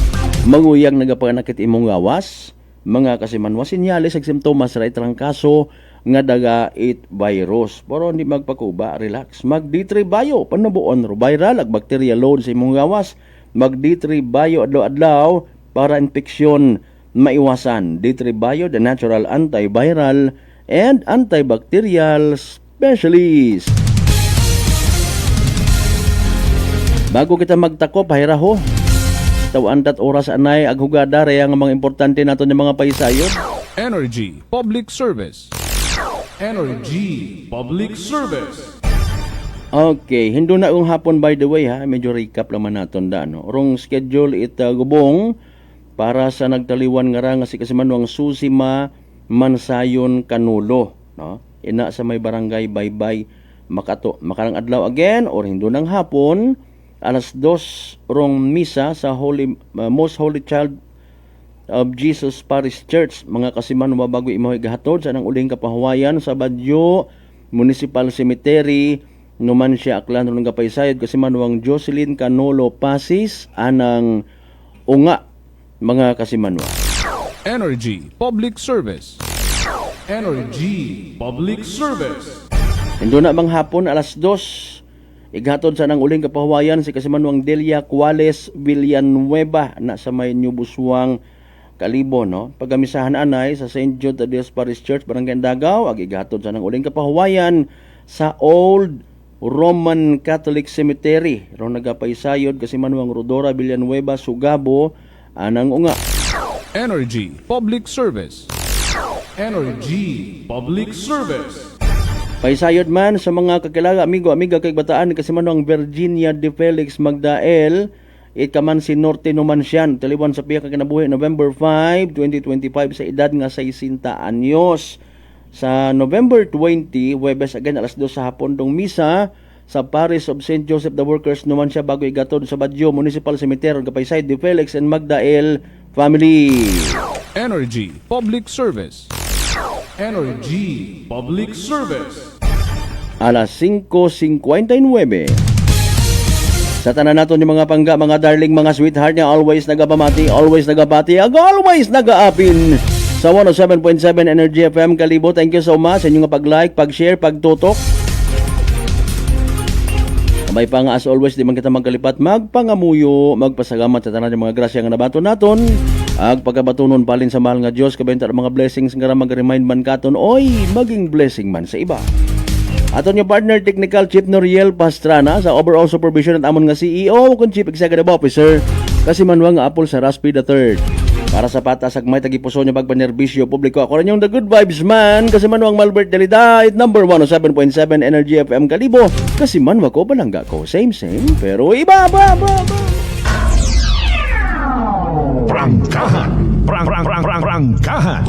Manguyang nagapanakit imong gawas. Mga Kasimanwa, sinyalis ag simptomas ra itrang kaso nga daga it virus. Pero hindi magpakuba, relax. Mag D3 Bio, panabuon ro viral ag bacteria load sa imong gawas. Mag D3 Bio adlaw-adlaw para infeksyon maiwasan. D3 Bio, the natural antiviral and antibacterial specialist. Bago kita magtakop, hayraho. Tawan tat oras anay aghugada ray ang mga importante nato ng mga paisayod. Energy Public Service. Energy Public Service. Okay, hindo na yung hapon by the way ha, medyo recap naman naton da no. Rong schedule it gubong para sa nagtaliwan nga ra nga si Kasimanwang Susima Mansayon Kanulo, no? Ina sa may barangay Baybay makarang adlaw again or hindo nang hapon alas 2 rong misa sa Most Holy Child of Jesus Parish Church. Mga Kasimanwa bago imahoy gahatod sa nang uling kapahawayan sa Badyo Municipal Cemetery Numancia Aklan ng Kapaysayod Kasimanwang Jocelyn Canolo Pasis anang unga mga Kasimanwa. Energy Public Service. Energy Public Service. Hindo na bang hapon alas 2 ighatod sa nang uling kapahawayan si Kasimanwang Delia Cuales Villanueva na sa may New Buswang Kalibo, no? Pagamisahan anay sa St. Jude Tadeus Parish Church Barangay Dagaw ag ighatod sa nang uling kapahawayan sa Old Roman Catholic Cemetery ron nagapaysayod Kasimanwang Rodora Villanueva Sugabo anang unga. Energy Public Service. Energy Public Service. Paisayod man sa mga kakilala, amigo-amiga kay bataan ni Kasimanwang Virginia de Felix Magdael, ikaman si Norte Numancian, taliwan sa piya kaginabuhi November 5, 2025 sa edad nga 60 anyos. Sa November 20, Huwebes again alas 2 sa hapon dong misa sa Parish of St. Joseph the Workers naman siya bago igatod sa Badyo Municipal Cemetery Kapaysay de Felix and Magda L. family. Energy Public Service. Energy Public Service. Alas 5:59. Sa tanan nato ni mga pangga, mga darling, mga sweetheart niya, always nagapamati, always nagapati, always nagaapin sa 107.7 Energy FM Kalibo. Thank you so much sa inyong pag-like, pag-share, pagtutok. May pa nga as always, di man kita magkalipat, magpangamuyo, magpasagamat sa tanan ng mga grasya nga nabato naton. Ag pagkabatunon palin sa mahal nga Dios, kabenta ang mga blessings nga mag-remind man katon, oy, maging blessing man sa iba. Aton yung partner technical Chief Noriel Pastrana sa overall supervision at amon nga CEO kung Chief Executive Officer kasi manwa nga Apple sa Raspi III. Para sa patas ag may tagipuso niya bagpanerbisyo publiko, ako rin yung The Good Vibes Man kasi manwang Malbert Delida at number 107.7 Energy FM Kalibo kasi manwa ko balangga ko same pero iba. Prangkahan. Prangkahan.